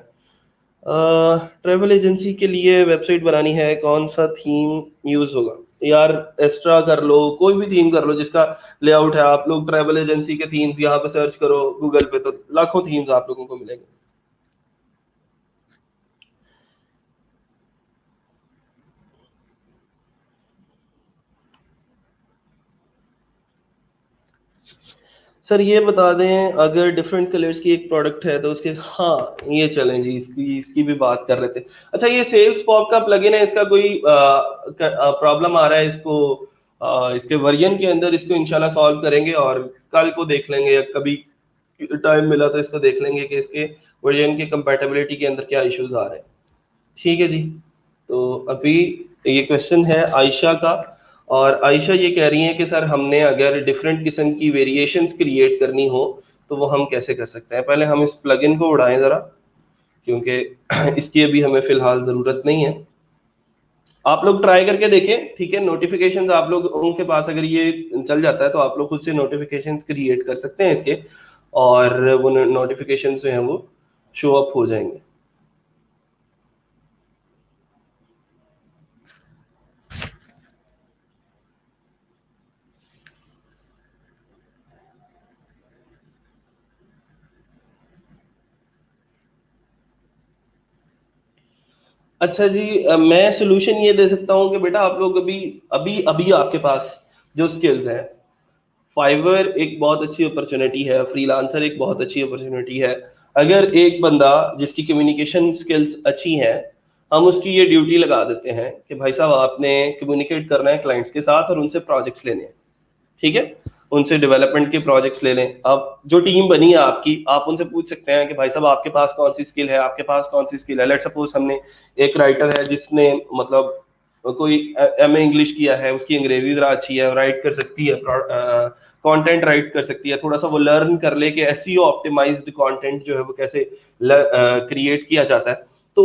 ट्रैवल एजेंसी के लिए वेबसाइट बनानी है, कौन सा थीम यूज होगा। यार एस्ट्रा कर लो, कोई भी थीम कर लो जिसका लेआउट है। आप लोग ट्रैवल एजेंसी के थीम्स यहाँ पे सर्च करो गूगल पे तो लाखों थीम्स आप लोगों को मिलेंगे। सर ये बता दें, अगर डिफरेंट कलर्स की एक प्रोडक्ट है तो उसके, हाँ ये चलें जी, इसकी इसकी भी बात कर लेते हैं। अच्छा ये सेल्स पॉप का प्लगइन है, इसका कोई प्रॉब्लम आ रहा है इसको, इसके वर्जन के अंदर इसको इंशाल्लाह सॉल्व करेंगे और कल को देख लेंगे या कभी टाइम मिला तो इसको देख लेंगे कि इसके वर्जन की कंपैटिबिलिटी के अंदर क्या इश्यूज आ रहे हैं। ठीक है जी। तो अभी ये क्वेश्चन है आयशा का, और आयशा ये कह रही हैं कि सर हमने अगर डिफरेंट किस्म की वेरिएशंस क्रिएट करनी हो तो वो हम कैसे कर सकते हैं। पहले हम इस प्लगइन को उड़ाएं ज़रा, क्योंकि इसकी अभी हमें फ़िलहाल ज़रूरत नहीं है। आप लोग ट्राई करके देखें, ठीक है। नोटिफिकेशंस आप लोग उनके पास अगर ये चल जाता है तो आप लोग खुद से नोटिफिकेशंस क्रिएट कर सकते हैं इसके, और वो नोटिफिकेशंस जो हैं वो शो अप हो जाएंगे। अच्छा जी, मैं सोल्यूशन ये दे सकता हूँ कि बेटा आप लोग अभी अभी अभी आपके पास जो स्किल्स हैं, फाइवर एक बहुत अच्छी अपॉर्चुनिटी है, फ्रीलांसर एक बहुत अच्छी अपॉर्चुनिटी है। अगर एक बंदा जिसकी कम्युनिकेशन स्किल्स अच्छी हैं, हम उसकी ये ड्यूटी लगा देते हैं कि भाई साहब आपने कम्युनिकेट करना है क्लाइंट्स के साथ और उनसे प्रोजेक्ट्स लेने हैं, ठीक है। उनसे डेवलपमेंट के प्रोजेक्ट्स ले लें। अब जो टीम बनी है आपकी, आप उनसे पूछ सकते हैं कि भाई साहब आपके पास कौन सी स्किल है, आपके पास कौन सी स्किल है। लेट सपोज हमने एक राइटर है जिसने मतलब कोई एमए इंग्लिश किया है, उसकी अंग्रेजी जरा अच्छी है, राइट कर सकती है, कंटेंट राइट कर सकती है, थोड़ा सा वो लर्न कर ले कि एसईओ ऑप्टिमाइज्ड कंटेंट जो है वो कैसे क्रिएट किया जाता है। तो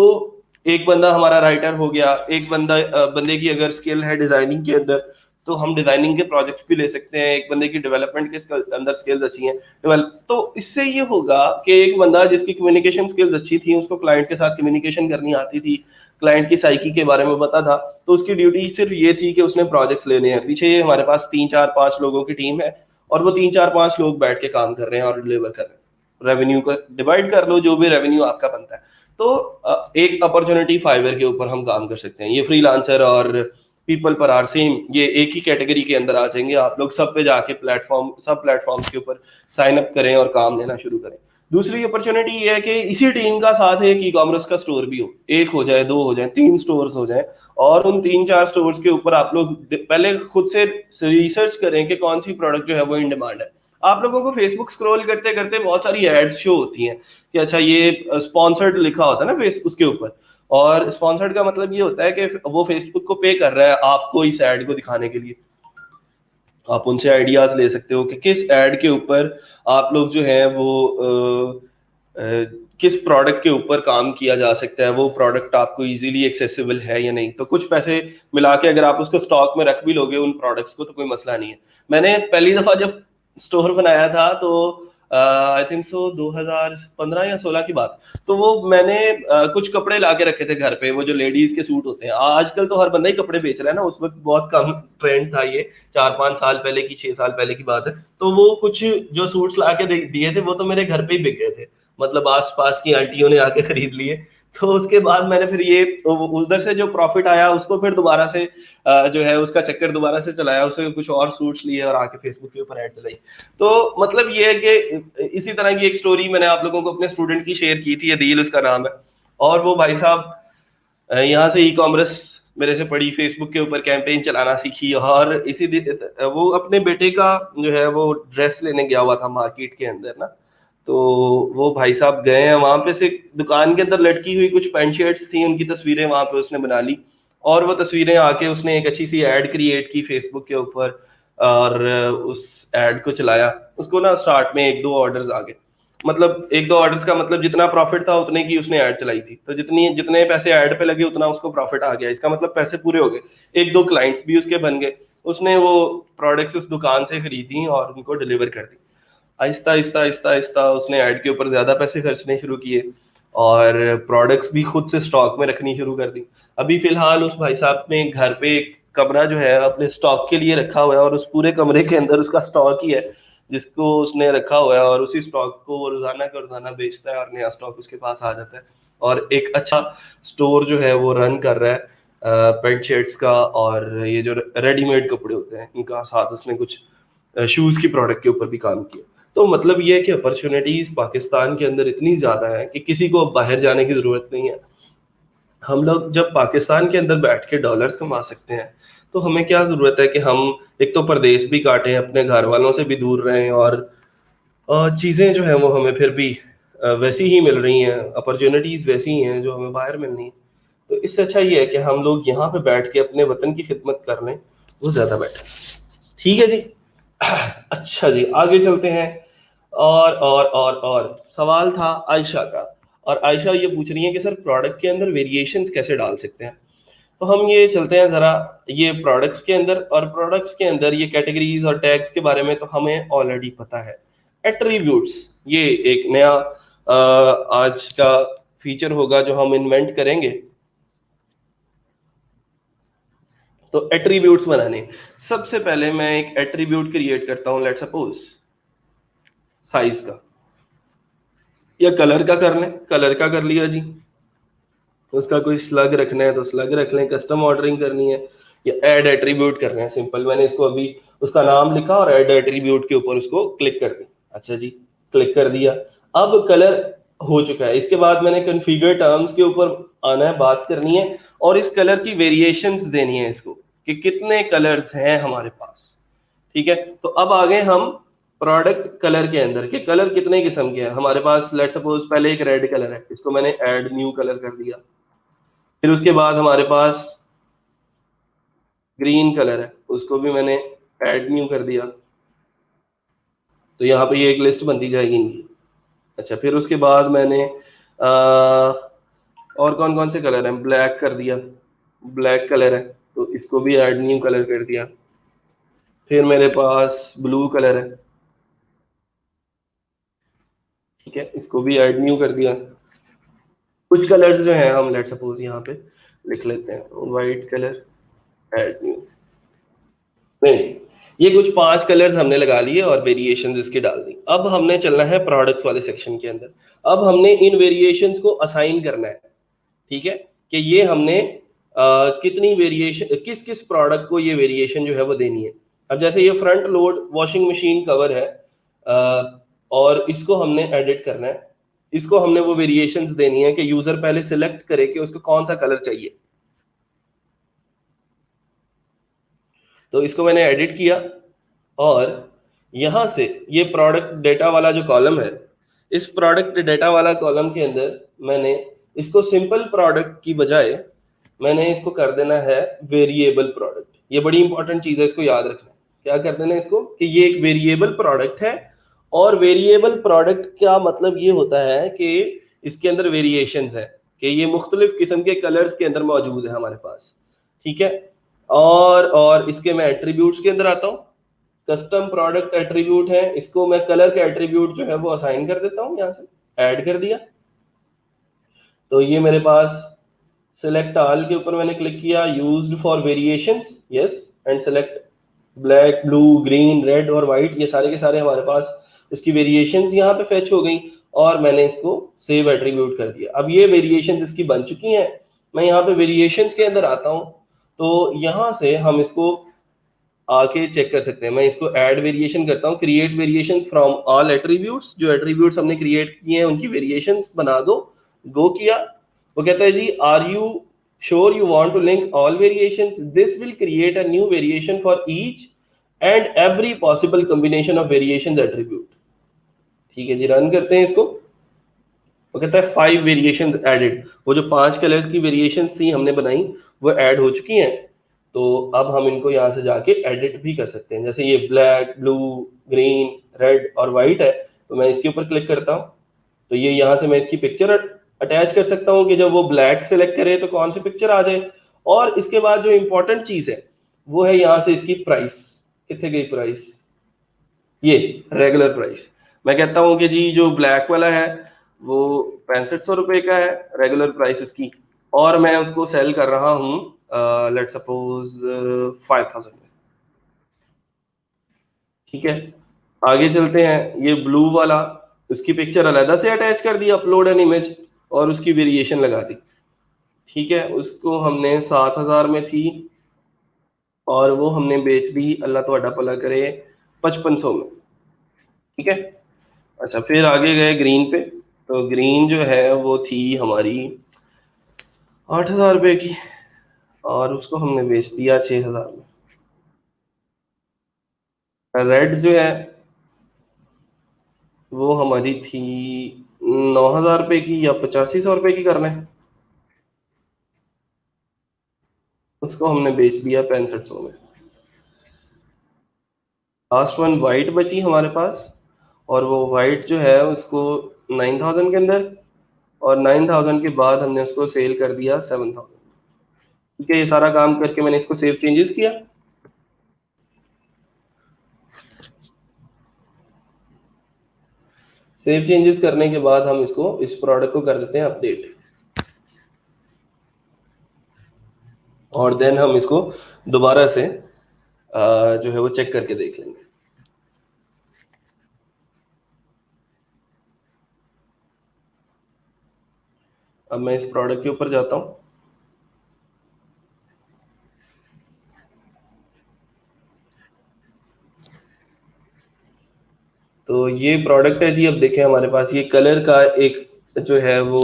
एक बंदा हमारा राइटर हो गया, एक बंदे की अगर स्किल है डिजाइनिंग के अंदर तो हम डिजाइनिंग के प्रोजेक्ट्स भी ले सकते हैं। एक बंदे की डेवलपमेंट के अंदर स्किल्स अच्छी हैं डेवलप, तो इससे ये होगा कि एक बंदा जिसकी कम्युनिकेशन स्किल्स अच्छी थी, उसको क्लाइंट के साथ कम्युनिकेशन करनी आती थी, क्लाइंट की साइकी के बारे में पता था, तो उसकी ड्यूटी सिर्फ ये थी कि उसने प्रोजेक्ट्स लेने हैं। पीछे ये हमारे पास 3 4 5 लोगों की टीम है और वो 3 4 5 लोग बैठ के काम कर रहे हैं और डिलीवर कर रहे हैं। रेवेन्यू को डिवाइड कर लो, जो भी रेवेन्यू आपका बनता है। तो एक अपॉर्चुनिटी फाइवर के ऊपर हम काम कर सकते हैं। ये फ्रीलांसर और पीपल पर आर सेम, ये एक ही कैटेगरी के अंदर आ जाएंगे। आप लोग सब पे जाके सब प्लेटफॉर्म्स के ऊपर साइन अप करें और काम लेना शुरू करें। दूसरी अपॉर्चुनिटी ये है कि इसी टीम का साथ एक ई कॉमर्स का स्टोर भी हो, एक हो जाए, दो हो जाए, 3 स्टोर्स हो जाए, और उन 3 4 स्टोर्स के ऊपर आप लोग पहले खुद से रिसर्च करें कि कौन सी प्रोडक्ट जो है वो इन डिमांड है। आप लोगों को फेसबुक स्क्रॉल करते करते बहुत सारी एड्स शो होती हैं कि अच्छा ये स्पॉन्सर्ड लिखा होता है ना फेस उसके ऊपर, और स्पॉन्सर्ड का मतलब ये होता है कि वो फेसबुक को पे कर रहा है आपको इस एड को दिखाने के लिए। आप उनसे आइडियाज ले सकते हो कि किस एड के ऊपर आप लोग जो है वो किस प्रोडक्ट के ऊपर काम किया जा सकता है, वो प्रोडक्ट आपको इजीली एक्सेसिबल है या नहीं। तो कुछ पैसे मिला के अगर आप उसको स्टॉक में रख भी लोगे उन प्रोडक्ट्स को तो कोई मसला नहीं है। मैंने पहली दफा जब स्टोर बनाया था तो आई थिंक सो 2015 या 16 की बात, तो वो मैंने कुछ कपड़े ला के रखे थे घर पे, वो जो लेडीज के सूट होते हैं। आजकल तो हर बंदा ही कपड़े बेच रहा है ना, उस वक्त बहुत कम ट्रेंड था ये, 4 5 साल पहले की, 6 साल पहले की बात है। तो वो कुछ जो सूट्स ला के दिए थे वो तो मेरे घर पे ही बिक गए थे, मतलब आस पास की आंटियों ने आके खरीद लिए। तो उसके बाद मैंने फिर ये उधर से जो प्रॉफिट आया उसको फिर दोबारा से जो है उसका चक्कर दोबारा से चलाया, उससे कुछ और सूट्स लिए और आके फेसबुक के ऊपर ऐड चलाई। तो मतलब ये है कि इसी तरह की एक स्टोरी मैंने आप लोगों को अपने स्टूडेंट की शेयर की थी, अदील उसका नाम है। और वो भाई साहब यहाँ से ई कॉमर्स मेरे से पढ़ी, फेसबुक के ऊपर कैंपेन चलाना सीखी, और वो अपने बेटे का जो है वो ड्रेस लेने गया हुआ था मार्केट के अंदर ना। तो वो भाई साहब गए हैं वहां पे, से दुकान के अंदर लटकी हुई कुछ पैंट शर्ट्स थी, उनकी तस्वीरें वहां पे उसने बना ली, और वो तस्वीरें आके उसने एक अच्छी सी एड क्रिएट की फेसबुक के ऊपर। और उस ऐड को चलाया, उसको ना स्टार्ट में 1-2 ऑर्डर्स आ गए, मतलब 1-2 ऑर्डर्स का मतलब जितना प्रॉफिट था उतने की उसने ऐड चलाई थी, तो जितने पैसे ऐड पे लगे उतना उसको प्रॉफिट आ गया, इसका मतलब पैसे पूरे हो गए, 1-2 क्लाइंट्स भी उसके बन गए, उसने वो प्रोडक्ट्स उस दुकान से खरीदी और उनको डिलीवर कर दी। आहिस्ता आहिस्ता आहिस्ता आहिस्ता उसने ऐड के ऊपर ज्यादा पैसे खर्चने शुरू किए और प्रोडक्ट्स भी खुद से स्टॉक में रखनी शुरू कर दी। अभी फिलहाल उस भाई साहब ने घर पे एक कमरा जो है अपने स्टॉक के लिए रखा हुआ है और उस पूरे कमरे के अंदर उसका स्टॉक ही है जिसको उसने रखा हुआ है, और उसी स्टॉक को वो रोजाना का रोजाना बेचता है और नया स्टॉक उसके पास आ जाता है और एक अच्छा स्टोर जो है वो रन कर रहा है पेंट शर्ट्स का, और ये जो रेडीमेड कपड़े होते हैं इनका, साथ उसने कुछ शूज की प्रोडक्ट के ऊपर भी काम किया। तो मतलब ये है कि अपॉर्चुनिटीज पाकिस्तान के अंदर इतनी ज्यादा है कि किसी को बाहर जाने की जरूरत नहीं है। हम लोग जब पाकिस्तान के अंदर बैठ के डॉलर्स कमा सकते हैं तो हमें क्या जरूरत है कि हम एक तो परदेश भी काटें, अपने घर वालों से भी दूर रहें, और चीजें जो है वो हमें फिर भी वैसी ही मिल रही हैं, अपॉर्चुनिटीज वैसी ही हैं जो हमें बाहर मिलनी है। तो इससे अच्छा ये है कि हम लोग यहाँ पे बैठ के अपने वतन की खिदमत कर लें, वो ज्यादा बेटर। ठीक है जी। अच्छा जी, आगे चलते हैं। और सवाल था आयशा का, और आयशा ये पूछ रही है कि सर प्रोडक्ट के अंदर वेरिएशंस कैसे डाल सकते हैं। तो हम ये चलते हैं जरा ये प्रोडक्ट्स के अंदर, और प्रोडक्ट्स के अंदर ये कैटेगरीज और टैग्स के बारे में तो हमें ऑलरेडी पता है। एट्रीब्यूट्स ये एक नया आज का फीचर होगा जो हम इन्वेंट करेंगे। तो एट्रीब्यूट्स बनाने, सबसे पहले मैं एक एट्रीब्यूट क्रिएट करता हूं, लेट सपोज साइज का, या कलर का कर लें, कलर का कर लिया जी। उसका कोई स्लग रखना है तो स्लग रख लें, कस्टम ऑर्डरिंग करनी है या ऐड एट्रीब्यूट करना है, सिंपल मैंने इसको अभी उसका नाम लिखा और ऐड एट्रीब्यूट के ऊपर उसको क्लिक कर दी। अच्छा जी, क्लिक कर दिया। अब कलर हो चुका है। इसके बाद मैंने कॉन्फ़िगर टर्म्स के ऊपर आना है, बात करनी है, और इस कलर की वेरिएशंस देनी है इसको कि कितने कलर्स हैं हमारे पास। ठीक है, तो अब आ गए हम प्रोडक्ट कलर के अंदर के कलर कितने किस्म के हैं हमारे पास। लेट सपोज पहले एक रेड कलर है, इसको मैंने ऐड न्यू कलर कर दिया। फिर उसके बाद हमारे पास ग्रीन कलर है, उसको भी मैंने ऐड न्यू कर दिया। तो यहाँ पे ये एक लिस्ट बनती जाएगी इनकी। अच्छा, फिर उसके बाद मैंने और कौन कौन से कलर हैं, ब्लैक कर दिया, ब्लैक कलर है तो इसको भी ऐड न्यू कलर कर दिया। फिर मेरे पास ब्लू कलर है, ठीक है, इसको भी ऐड न्यू कर दिया। कुछ कलर्स जो हैं हम लेट सपोज यहाँ पे लिख लेते हैं, वाइट कलर ऐड न्यू। नहीं, ये कुछ 5 कलर्स हमने लगा लिए और वेरिएशंस इसके डाल दी। अब हमने चलना है प्रोडक्ट्स वाले सेक्शन के अंदर। अब हमने इन वेरिएशंस को असाइन करना है, ठीक है, कि ये हमने कितनी वेरिएशन, किस किस प्रोडक्ट को ये वेरिएशन जो है वो देनी है। अब जैसे ये front load washing machine cover है, और इसको हमने एडिट करना है, इसको हमने वो वेरिएशंस देनी है कि यूजर पहले सिलेक्ट करे कि उसको कौन सा कलर चाहिए। तो इसको मैंने एडिट किया, और यहां से ये प्रोडक्ट डेटा वाला जो कॉलम है, इस प्रोडक्ट डेटा वाला कॉलम के अंदर मैंने इसको सिंपल प्रोडक्ट की बजाय मैंने इसको कर देना है वेरिएबल प्रोडक्ट। ये बड़ी इंपॉर्टेंट चीज है, इसको याद रखना। क्या कर देना इसको कि ये एक वेरिएबल प्रोडक्ट है, और वेरिएबल प्रोडक्ट का मतलब ये होता है कि इसके अंदर वेरिएशंस है, कि ये मुख्तलिफ किस्म के कलर्स के अंदर मौजूद है हमारे पास। ठीक है, और इसके मैं एट्रीब्यूट्स के अंदर आता हूँ। कस्टम प्रोडक्ट एट्रीब्यूट है, इसको मैं कलर के एट्रीब्यूट जो है वो असाइन कर देता हूँ, यहाँ से ऐड कर दिया। तो ये मेरे पास सिलेक्ट ऑल के ऊपर मैंने क्लिक किया, used for variations, yes, and select black, blue, green, red और व्हाइट, ये सारे के सारे हमारे पास उसकी वेरिएशंस यहाँ पे फेच हो गई, और मैंने इसको सेव एट्रीब्यूट कर दिया। अब ये वेरिएशंस इसकी बन चुकी हैं। मैं यहाँ पे वेरिएशंस के अंदर आता हूँ, तो यहाँ से हम इसको आके चेक कर सकते हैं। मैं इसको ऐड वेरिएशन करता हूँ, create variation from all attributes, जो एट्रीब्यूट्स हमने क्रिएट किए हैं उनकी वेरिएशंस बना दो। गो किया, वो कहता है जी are you sure you want to link all variations, this will create a new variation for each and every possible combination of variations attribute. ठीक है जी, रन करते हैं इसको। वो कहता है 5 वेरिएशंस एडेड, वो जो 5 कलर्स की वेरिएशंस थी हमने बनाई वो ऐड हो चुकी हैं। तो अब हम इनको यहाँ से जाके एडिट भी कर सकते हैं। जैसे ये ब्लैक, ब्लू, ग्रीन, रेड और वाइट है, तो मैं इसके ऊपर क्लिक करता हूँ, तो ये यहाँ से मैं इसकी पिक्चर अटैच कर सकता हूँ कि जब वो ब्लैक सेलेक्ट करे तो कौन सी पिक्चर आ जाए। और इसके बाद जो इंपॉर्टेंट चीज है वो है यहाँ से इसकी प्राइस। कितने गई प्राइस? ये रेगुलर प्राइस। मैं कहता हूँ कि जी जो ब्लैक वाला है वो 6500 रुपये का है रेगुलर प्राइस इसकी, और मैं उसको सेल कर रहा हूँ लेट सपोज 5000 में। ठीक है, आगे चलते हैं। ये ब्लू वाला, उसकी पिक्चर अलग से अटैच कर दी, अपलोड एन इमेज, और उसकी वेरिएशन लगा दी। ठीक है, उसको हमने 7000 में थी और वो हमने बेच दी, अल्लाह तो भला करे, 5500 में। ठीक है, अच्छा फिर आगे गए ग्रीन पे, तो ग्रीन जो है वो थी हमारी 8000 रुपये की, और उसको हमने बेच दिया 6000 में। रेड जो है वो हमारी थी 9000 रुपये की, या 8500 रुपये की करना है, उसको हमने बेच दिया 6500 में। लास्ट वन वाइट बची हमारे पास, और वो वाइट जो है उसको 9000 के अंदर, और 9000 के बाद हमने उसको सेल कर दिया 7000। ठीक है, ये सारा काम करके मैंने इसको सेव चेंजेस किया। सेव चेंजेस करने के बाद हम इसको, इस प्रोडक्ट को कर देते हैं अपडेट, और देन हम इसको दोबारा से जो है वो चेक करके देख लेंगे। अब मैं इस प्रोडक्ट के ऊपर जाता हूँ। तो ये प्रोडक्ट है जी। अब देखें हमारे पास ये कलर का एक जो है वो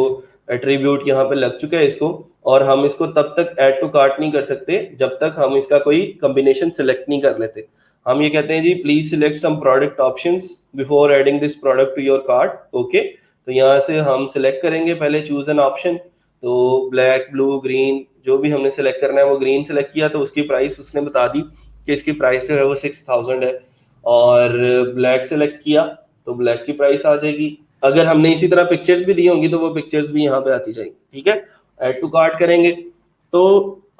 एट्रीब्यूट यहाँ पे लग चुका है इसको, और हम इसको तब तक ऐड टू कार्ट नहीं कर सकते जब तक हम इसका कोई कॉम्बिनेशन सिलेक्ट नहीं कर लेते। हम ये कहते हैं जी please select some product options before adding this product to your cart. Okay, तो यहाँ से हम सिलेक्ट करेंगे पहले चूज एन ऑप्शन। तो ब्लैक, ब्लू, ग्रीन, जो भी हमने सेलेक्ट करना है वो ग्रीन सेलेक्ट किया, तो उसकी प्राइस उसने बता दी कि इसकी प्राइस जो है वो 6000 है। और ब्लैक सेलेक्ट किया तो ब्लैक की प्राइस आ जाएगी। अगर हमने इसी तरह पिक्चर्स भी दी होंगी तो वो पिक्चर्स भी यहाँ पे आती जाएंगी। ठीक है, ऐड टू कार्ट करेंगे तो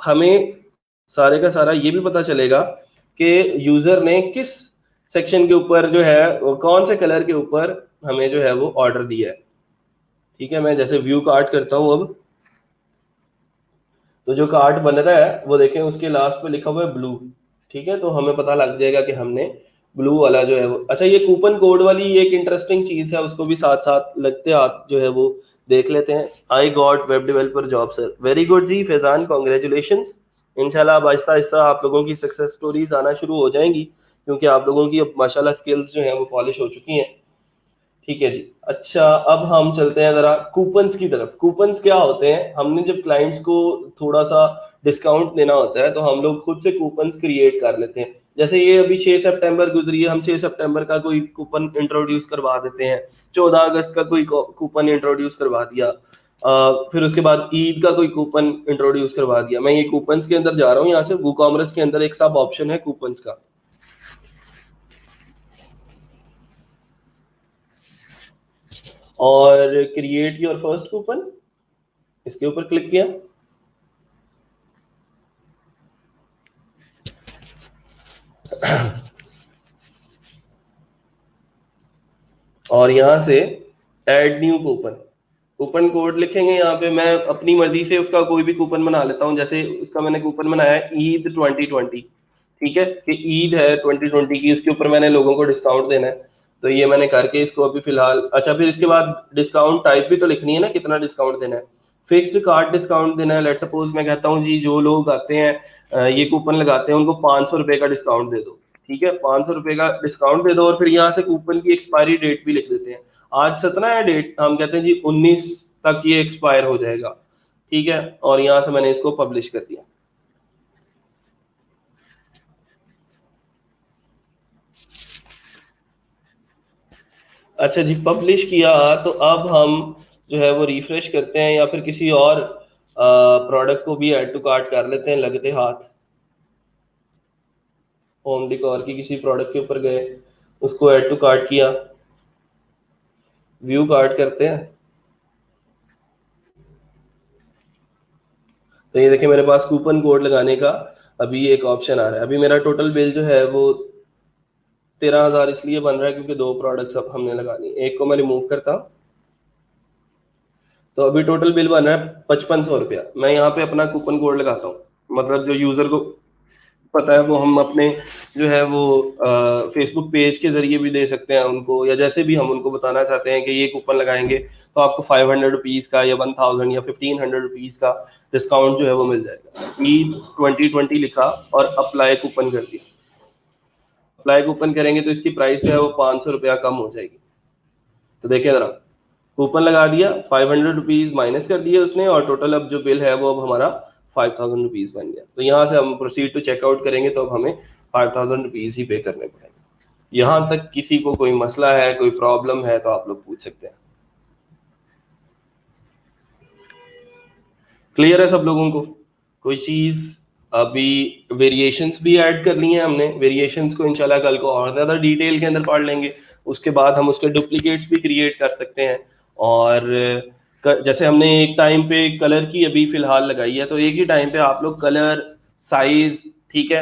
हमें सारे का सारा ये भी पता चलेगा कि यूजर ने किस सेक्शन के ऊपर जो है वो कौन से कलर के ऊपर हमें जो है वो ऑर्डर दिया है। ठीक है, मैं जैसे व्यू कार्ट करता हूँ अब, तो जो कार्ड बन रहा है वो देखें उसके लास्ट पे लिखा हुआ है ब्लू। ठीक है, तो हमें पता लग जाएगा कि हमने ब्लू वाला जो है वो, अच्छा ये कूपन कोड वाली एक इंटरेस्टिंग चीज है, उसको भी साथ साथ लगते हाथ जो है वो देख लेते हैं। I got web developer job sir, very good ji Faizan, congratulation. इंशाल्लाह अब आहिस्ता आहिस्ता आप लोगों की सक्सेस स्टोरीज आना शुरू हो जाएंगी, क्योंकि आप लोगों की अब माशाल्लाह स्किल्स जो है वो पॉलिश हो चुकी हैं। ठीक है जी, अच्छा अब हम चलते हैं जरा कूपन्स की तरफ। कूपन्स क्या होते हैं? हमने जब क्लाइंट्स को थोड़ा सा डिस्काउंट देना होता है तो हम लोग खुद से कूपन्स क्रिएट कर लेते हैं। जैसे ये अभी 6 सितंबर गुजरी है, हम 6 सितंबर का कोई कूपन इंट्रोड्यूस करवा देते हैं, 14 अगस्त का कोई कूपन इंट्रोड्यूस करवा दिया, फिर उसके बाद ईद का कोई कूपन इंट्रोड्यूस करवा दिया। मैं ये कूपन्स के अंदर जा रहा हूँ, यहाँ से वू कॉमर्स के अंदर एक सब ऑप्शन है कूपन्स का, और क्रिएट योर फर्स्ट कूपन, इसके ऊपर क्लिक किया। और यहाँ से add new coupon, coupon code लिखेंगे यहाँ पे। मैं अपनी मर्जी से उसका कोई भी कूपन बना लेता हूँ, जैसे उसका मैंने कूपन बनाया है ईद 2020। ठीक है, कि ईद है 2020 की, उसके ऊपर मैंने लोगों को डिस्काउंट देना है, तो ये मैंने करके इसको अभी फिलहाल, अच्छा फिर इसके बाद डिस्काउंट टाइप भी तो लिखनी है ना, कितना डिस्काउंट देना है। फिक्स्ड कार्ड डिस्काउंट देना है। लेट सपोज मैं कहता हूँ जी जो लोग आते हैं ये कूपन लगाते हैं उनको 500 रुपये का डिस्काउंट दे दो। ठीक है, 500 रुपये का डिस्काउंट दे दो, और फिर यहाँ से कूपन की एक्सपायरी डेट भी लिख देते हैं। आज 17 है डेट, हम कहते हैं जी 19 तक ये एक्सपायर हो जाएगा। ठीक है, और यहाँ से मैंने इसको पब्लिश कर दिया। अच्छा जी, पब्लिश किया, तो अब हम जो है वो रिफ्रेश करते हैं, या फिर किसी और प्रोडक्ट को भी ऐड टू कार्ट कर लेते हैं लगते हाथ। होम डिकॉर की किसी प्रोडक्ट के ऊपर गए, उसको ऐड टू कार्ट किया, व्यू कार्ट करते हैं, तो ये देखिए मेरे पास कूपन कोड लगाने का अभी एक ऑप्शन आ रहा है। अभी मेरा टोटल बिल जो है वो 13,000 इसलिए बन रहा है क्योंकि दो प्रोडक्ट्स अब हमने लगानी, एक को मैं रिमूव करता हूँ, तो अभी टोटल बिल बन रहा है 5500 रुपया। मैं यहाँ पे अपना कूपन कोड लगाता हूँ, मतलब जो यूजर को पता है वो हम अपने जो है वो फेसबुक पेज के जरिए भी दे सकते हैं उनको, या जैसे भी हम उनको बताना चाहते हैं कि ये कूपन लगाएंगे तो आपको 500 रुपीज का या 1000 या 1500 रुपीज का डिस्काउंट जो है वो मिल जाएगा। E2020 लिखा और अप्लाई कूपन कर दिया। अप्लाई कूपन करेंगे तो इसकी प्राइस है वो 500 रुपया कम हो जाएगी। तो देखिए जरा, कूपन लगा दिया, 500 रुपीज माइनस कर दिए उसने, और टोटल अब जो बिल है वो अब हमारा 5000 रुपीज बन गया। तो यहाँ से हम प्रोसीड टू चेकआउट करेंगे तो अब हमें 5000 रुपीज ही पे करने पड़ेंगे। यहाँ तक किसी को कोई मसला है, कोई प्रॉब्लम है तो आप लोग पूछ सकते हैं। क्लियर है सब लोगों को? कोई चीज? अभी वेरिएशंस भी ऐड करनी है हमने, वेरिएशंस को इंशाल्लाह कल को और ज्यादा डिटेल के अंदर पढ़ लेंगे। उसके बाद हम उसके डुप्लीकेट्स भी क्रिएट कर सकते हैं। और जैसे हमने एक टाइम पे कलर की अभी फिलहाल लगाई है, तो एक ही टाइम पे आप लोग कलर, साइज, ठीक है,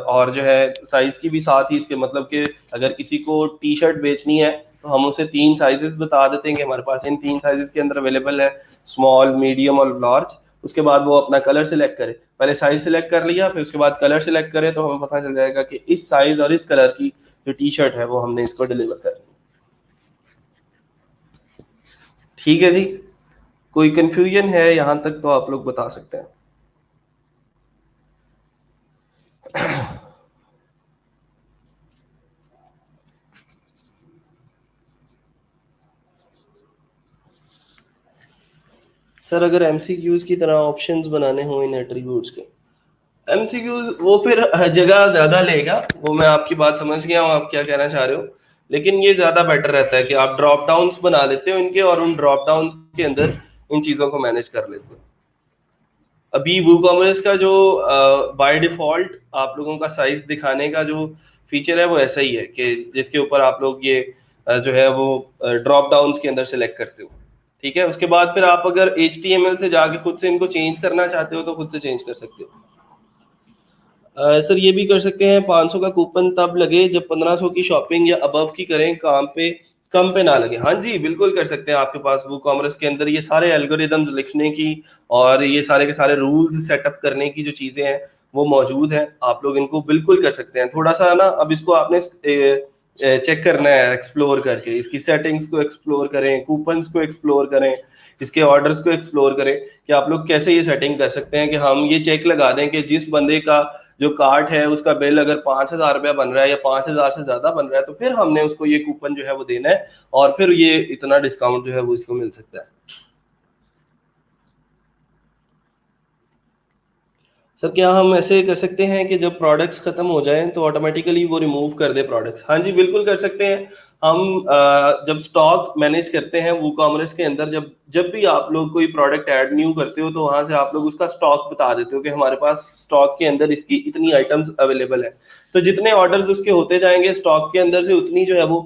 और जो है साइज की भी साथ ही इसके मतलब कि अगर किसी को टी शर्ट बेचनी है तो हम उसे 3 साइजेस बता देते हैं कि हमारे पास इन 3 साइजेस के अंदर अवेलेबल है, स्मॉल, मीडियम और लार्ज। उसके बाद वो अपना कलर सिलेक्ट करे, पहले साइज सिलेक्ट कर लिया, फिर उसके बाद कलर सिलेक्ट करे, तो हमें पता चल जाएगा कि इस साइज और इस कलर की जो टी शर्ट है वो हमने इसको डिलीवर करनी। ठीक है जी, कोई कंफ्यूजन है यहाँ तक तो आप लोग बता सकते हैं। सर अगर एमसीक्यूज की तरह ऑप्शंस बनाने हो इन एट्रीब्यूट्स के, एमसीक्यूज वो फिर जगह ज्यादा लेगा, वो मैं आपकी बात समझ गया हूँ आप क्या कहना चाह रहे हो, लेकिन ये ज्यादा बेटर रहता है कि आप ड्रॉप डाउन्स बना लेते हो इनके, और उन ड्रॉप डाउन्स के अंदर इन चीजों को मैनेज कर लेते हो। अभी वो कॉमर्स का जो बाय डिफॉल्ट आप लोगों का साइज दिखाने का जो फीचर है वो ऐसा ही है कि जिसके ऊपर आप लोग ये जो है वो ड्रॉप डाउन्स के अंदर सेलेक्ट करते हो। ठीक है, उसके बाद फिर आप अगर HTML से जाके खुद से इनको चेंज करना चाहते हो तो खुद से चेंज कर सकते हो। सर ये भी कर सकते हैं, 500 का कूपन तब लगे जब 1500 की शॉपिंग या अबव की करें, काम पे कम पे ना लगे। हाँ जी बिल्कुल कर सकते हैं, आपके पास वो कॉमर्स के अंदर ये सारे एल्गोरिदम्स लिखने की और ये सारे के सारे रूल्स सेटअप करने की जो चीजें हैं वो मौजूद हैं, आप लोग इनको बिल्कुल कर सकते हैं। थोड़ा सा ना अब इसको आपने चेक करना है, एक्सप्लोर करके इसकी सेटिंग्स को एक्सप्लोर करें, कूपन्स को एक्सप्लोर करें, इसके ऑर्डर्स को एक्सप्लोर करें कि आप लोग कैसे ये सेटिंग कर सकते हैं कि हम ये चेक लगा दें कि जिस बंदे का जो कार्ट है उसका बिल अगर 5,000 रुपया बन रहा है या 5,000 से ज्यादा बन रहा है तो फिर हमने उसको ये कूपन जो है वो देना है, और फिर ये इतना डिस्काउंट जो है वो इसको मिल सकता है। सर क्या हम ऐसे कर सकते हैं कि जब प्रोडक्ट्स खत्म हो जाएं तो ऑटोमेटिकली वो रिमूव कर दे प्रोडक्ट्स? हाँ जी बिल्कुल कर सकते हैं। हम जब स्टॉक मैनेज करते हैं वो कॉमर्स के अंदर, जब जब भी आप लोग कोई प्रोडक्ट ऐड न्यू करते हो तो वहां से आप लोग उसका स्टॉक बता देते हो कि हमारे पास स्टॉक के अंदर इसकी इतनी आइटम्स अवेलेबल है। तो जितने ऑर्डर्स उसके होते जाएंगे स्टॉक के अंदर से उतनी जो है वो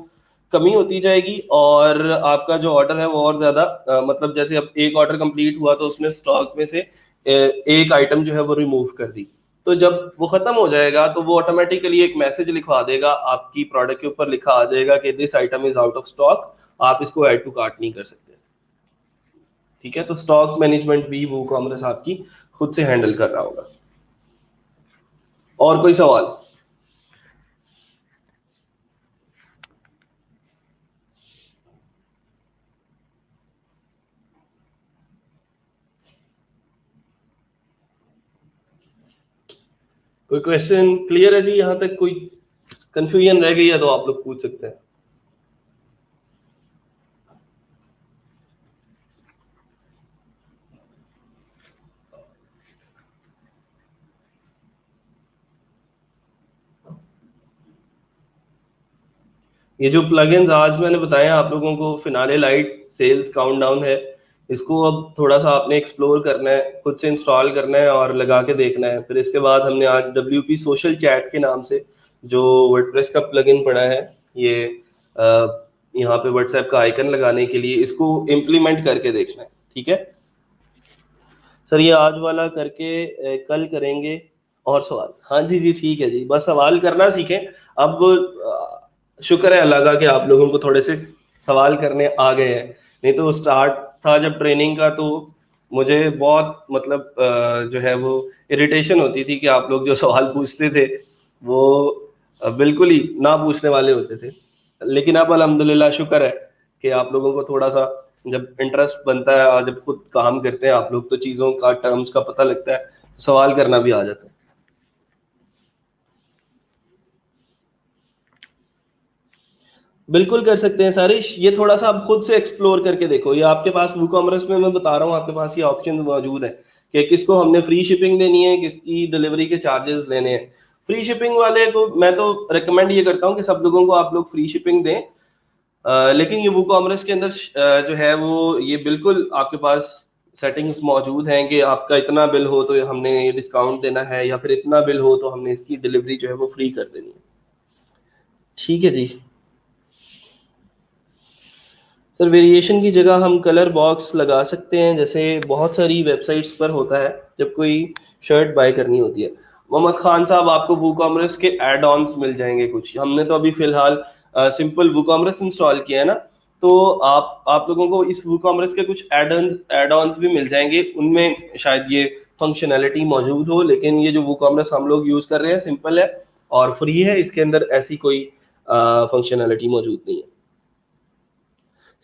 कमी होती जाएगी, और आपका जो ऑर्डर है वो और ज्यादा मतलब जैसे अब एक ऑर्डर कंप्लीट हुआ तो उसने स्टॉक में से एक आइटम जो है वो रिमूव कर दी, तो जब वो खत्म हो जाएगा तो वो ऑटोमेटिकली एक मैसेज लिखवा देगा, आपकी प्रोडक्ट के ऊपर लिखा आ जाएगा कि this item is out of stock, आप इसको ऐड टू कार्ट नहीं कर सकते। ठीक है, तो स्टॉक मैनेजमेंट भी वो कॉमर्स आपकी खुद से हैंडल कर रहा होगा। और कोई सवाल? कोई क्वेश्चन क्लियर है जी? यहाँ तक कोई कंफ्यूजन रह गई है तो आप लोग पूछ सकते हैं। ये जो प्लगइन्स आज मैंने बताया आप लोगों को, फिनाले लाइट सेल्स काउंटडाउन है, इसको अब थोड़ा सा आपने एक्सप्लोर करना है, खुद से इंस्टॉल करना है और लगा के देखना है। फिर इसके बाद हमने आज WP सोशल चैट के नाम से जो वर्डप्रेस का प्लगइन पड़ा है, ये यहाँ पे व्हाट्सएप का आइकन लगाने के लिए, इसको इम्प्लीमेंट करके देखना है। ठीक है सर, ये आज वाला करके कल करेंगे और सवाल। हाँ जी जी ठीक है जी, बस सवाल करना सीखें। अब शुक्र है अल्लाह का कि आप लोगों को थोड़े से सवाल करने आ गए हैं, नहीं तो स्टार्ट था जब ट्रेनिंग का तो मुझे बहुत मतलब जो है वो इरिटेशन होती थी कि आप लोग जो सवाल पूछते थे वो बिल्कुल ही ना पूछने वाले होते थे। लेकिन अब अल्हम्दुलिल्लाह शुक्र है कि आप लोगों को थोड़ा सा जब इंटरेस्ट बनता है और जब खुद काम करते हैं आप लोग तो चीज़ों का, टर्म्स का पता लगता है, सवाल करना भी आ जाता है। बिल्कुल कर सकते हैं सारिश, ये थोड़ा सा आप खुद से एक्सप्लोर करके देखो। ये आपके पास वूकॉमर्स में मैं बता रहा हूँ, आपके पास ये ऑप्शन मौजूद है कि किसको हमने फ्री शिपिंग देनी है, किसकी डिलीवरी के चार्जेस लेने हैं। फ्री शिपिंग वाले को मैं तो रिकमेंड ये करता हूँ कि सब लोगों को आप लोग फ्री शिपिंग दें। लेकिन ये वूकॉमर्स के अंदर जो है वो ये बिल्कुल आपके पास सेटिंग्स मौजूद हैं कि आपका इतना बिल हो तो हमने ये डिस्काउंट देना है, या फिर इतना बिल हो तो हमने इसकी डिलीवरी जो है वो फ्री कर देनी है। ठीक है जी सर, वेरिएशन की जगह हम कलर बॉक्स लगा सकते हैं, जैसे बहुत सारी वेबसाइट्स पर होता है जब कोई शर्ट बाय करनी होती है। मोहम्मद खान साहब, आपको वूकॉमर्स के एड ऑन्स मिल जाएंगे कुछ। हमने तो अभी फिलहाल सिंपल वूकॉमर्स इंस्टॉल किया है ना, तो आप लोगों को इस वूकॉमर्स के कुछ एड ऑन्स भी मिल जाएंगे, उनमें शायद ये फंक्शनैलिटी मौजूद हो। लेकिन ये जो वूकॉमर्स हम लोग यूज़ कर रहे हैं सिंपल है और फ्री है, इसके अंदर ऐसी कोई फंक्शनैलिटी मौजूद नहीं है।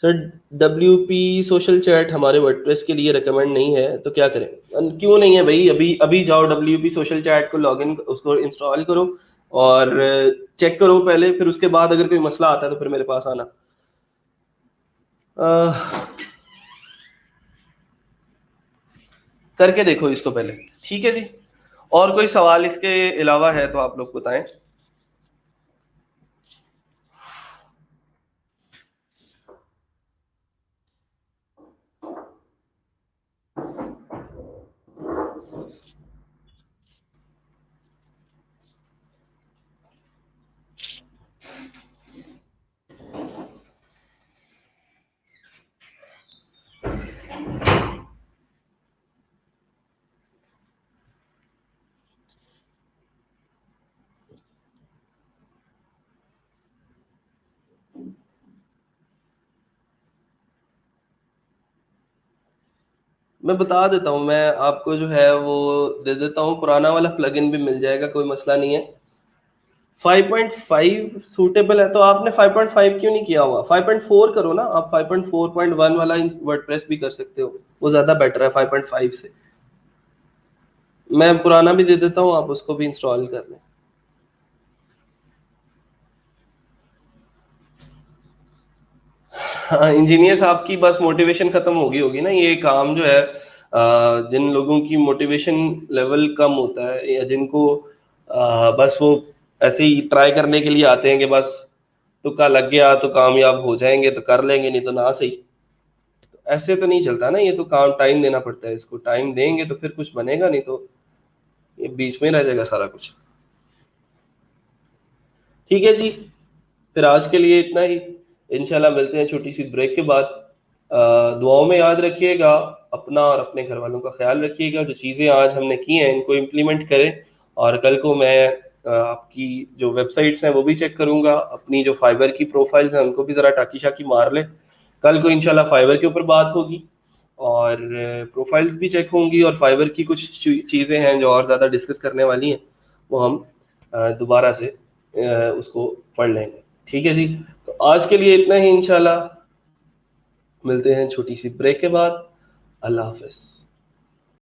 सर, WP सोशल चैट हमारे वर्डप्रेस के लिए रिकमेंड नहीं है, तो क्या करें? क्यों नहीं है भाई? अभी अभी जाओ WP सोशल चैट को लॉगिन, उसको इंस्टॉल करो और चेक करो पहले, फिर उसके बाद अगर कोई मसला आता है तो फिर मेरे पास आना। करके देखो इसको पहले। ठीक है जी, और कोई सवाल इसके अलावा है तो आप लोग बताएं। मैं बता देता हूँ, मैं आपको जो है वो दे देता हूँ, पुराना वाला प्लगइन भी मिल जाएगा, कोई मसला नहीं है। 5.5 सूटेबल है तो आपने 5.5 क्यों नहीं किया हुआ? 5.4 करो ना आप, 5.4.1 वाला वर्डप्रेस भी कर सकते हो, वो ज्यादा बेटर है 5.5 से। मैं पुराना भी दे देता हूँ, आप उसको भी इंस्टॉल कर लें। हाँ, इंजीनियर साहब की बस मोटिवेशन खत्म हो गई होगी ना। ये काम जो है जिन लोगों की मोटिवेशन लेवल कम होता है, या जिनको बस वो ऐसे ही ट्राई करने के लिए आते हैं कि बस तुक्का लग गया तो कामयाब हो जाएंगे तो कर लेंगे, नहीं तो ना सही, तो ऐसे तो नहीं चलता ना। ये तो काम टाइम देना पड़ता है, इसको टाइम देंगे तो फिर कुछ बनेगा, नहीं तो ये बीच में रह जाएगा सारा कुछ। ठीक है जी, फिर आज के लिए इतना ही। इंशाल्लाह मिलते हैं छोटी सी ब्रेक के बाद। दुआओं में याद रखिएगा, अपना और अपने घर वालों का ख्याल रखिएगा। जो चीज़ें आज हमने की हैं इनको इम्प्लीमेंट करें, और कल को मैं आपकी जो वेबसाइट्स हैं वो भी चेक करूंगा, अपनी जो फाइबर की प्रोफाइल्स हैं उनको भी ज़रा टाकी शाकी मार लें। कल को इंशाल्लाह फाइबर के ऊपर बात होगी और प्रोफाइल्स भी चेक होंगी, और फाइबर की कुछ चीज़ें हैं जो और ज़्यादा डिस्कस करने वाली हैं, वो हम दोबारा से उसको पढ़ लेंगे। ठीक है जी, तो आज के लिए इतना ही। इंशाल्लाह मिलते हैं छोटी सी ब्रेक के बाद। अल्लाह हाफिज।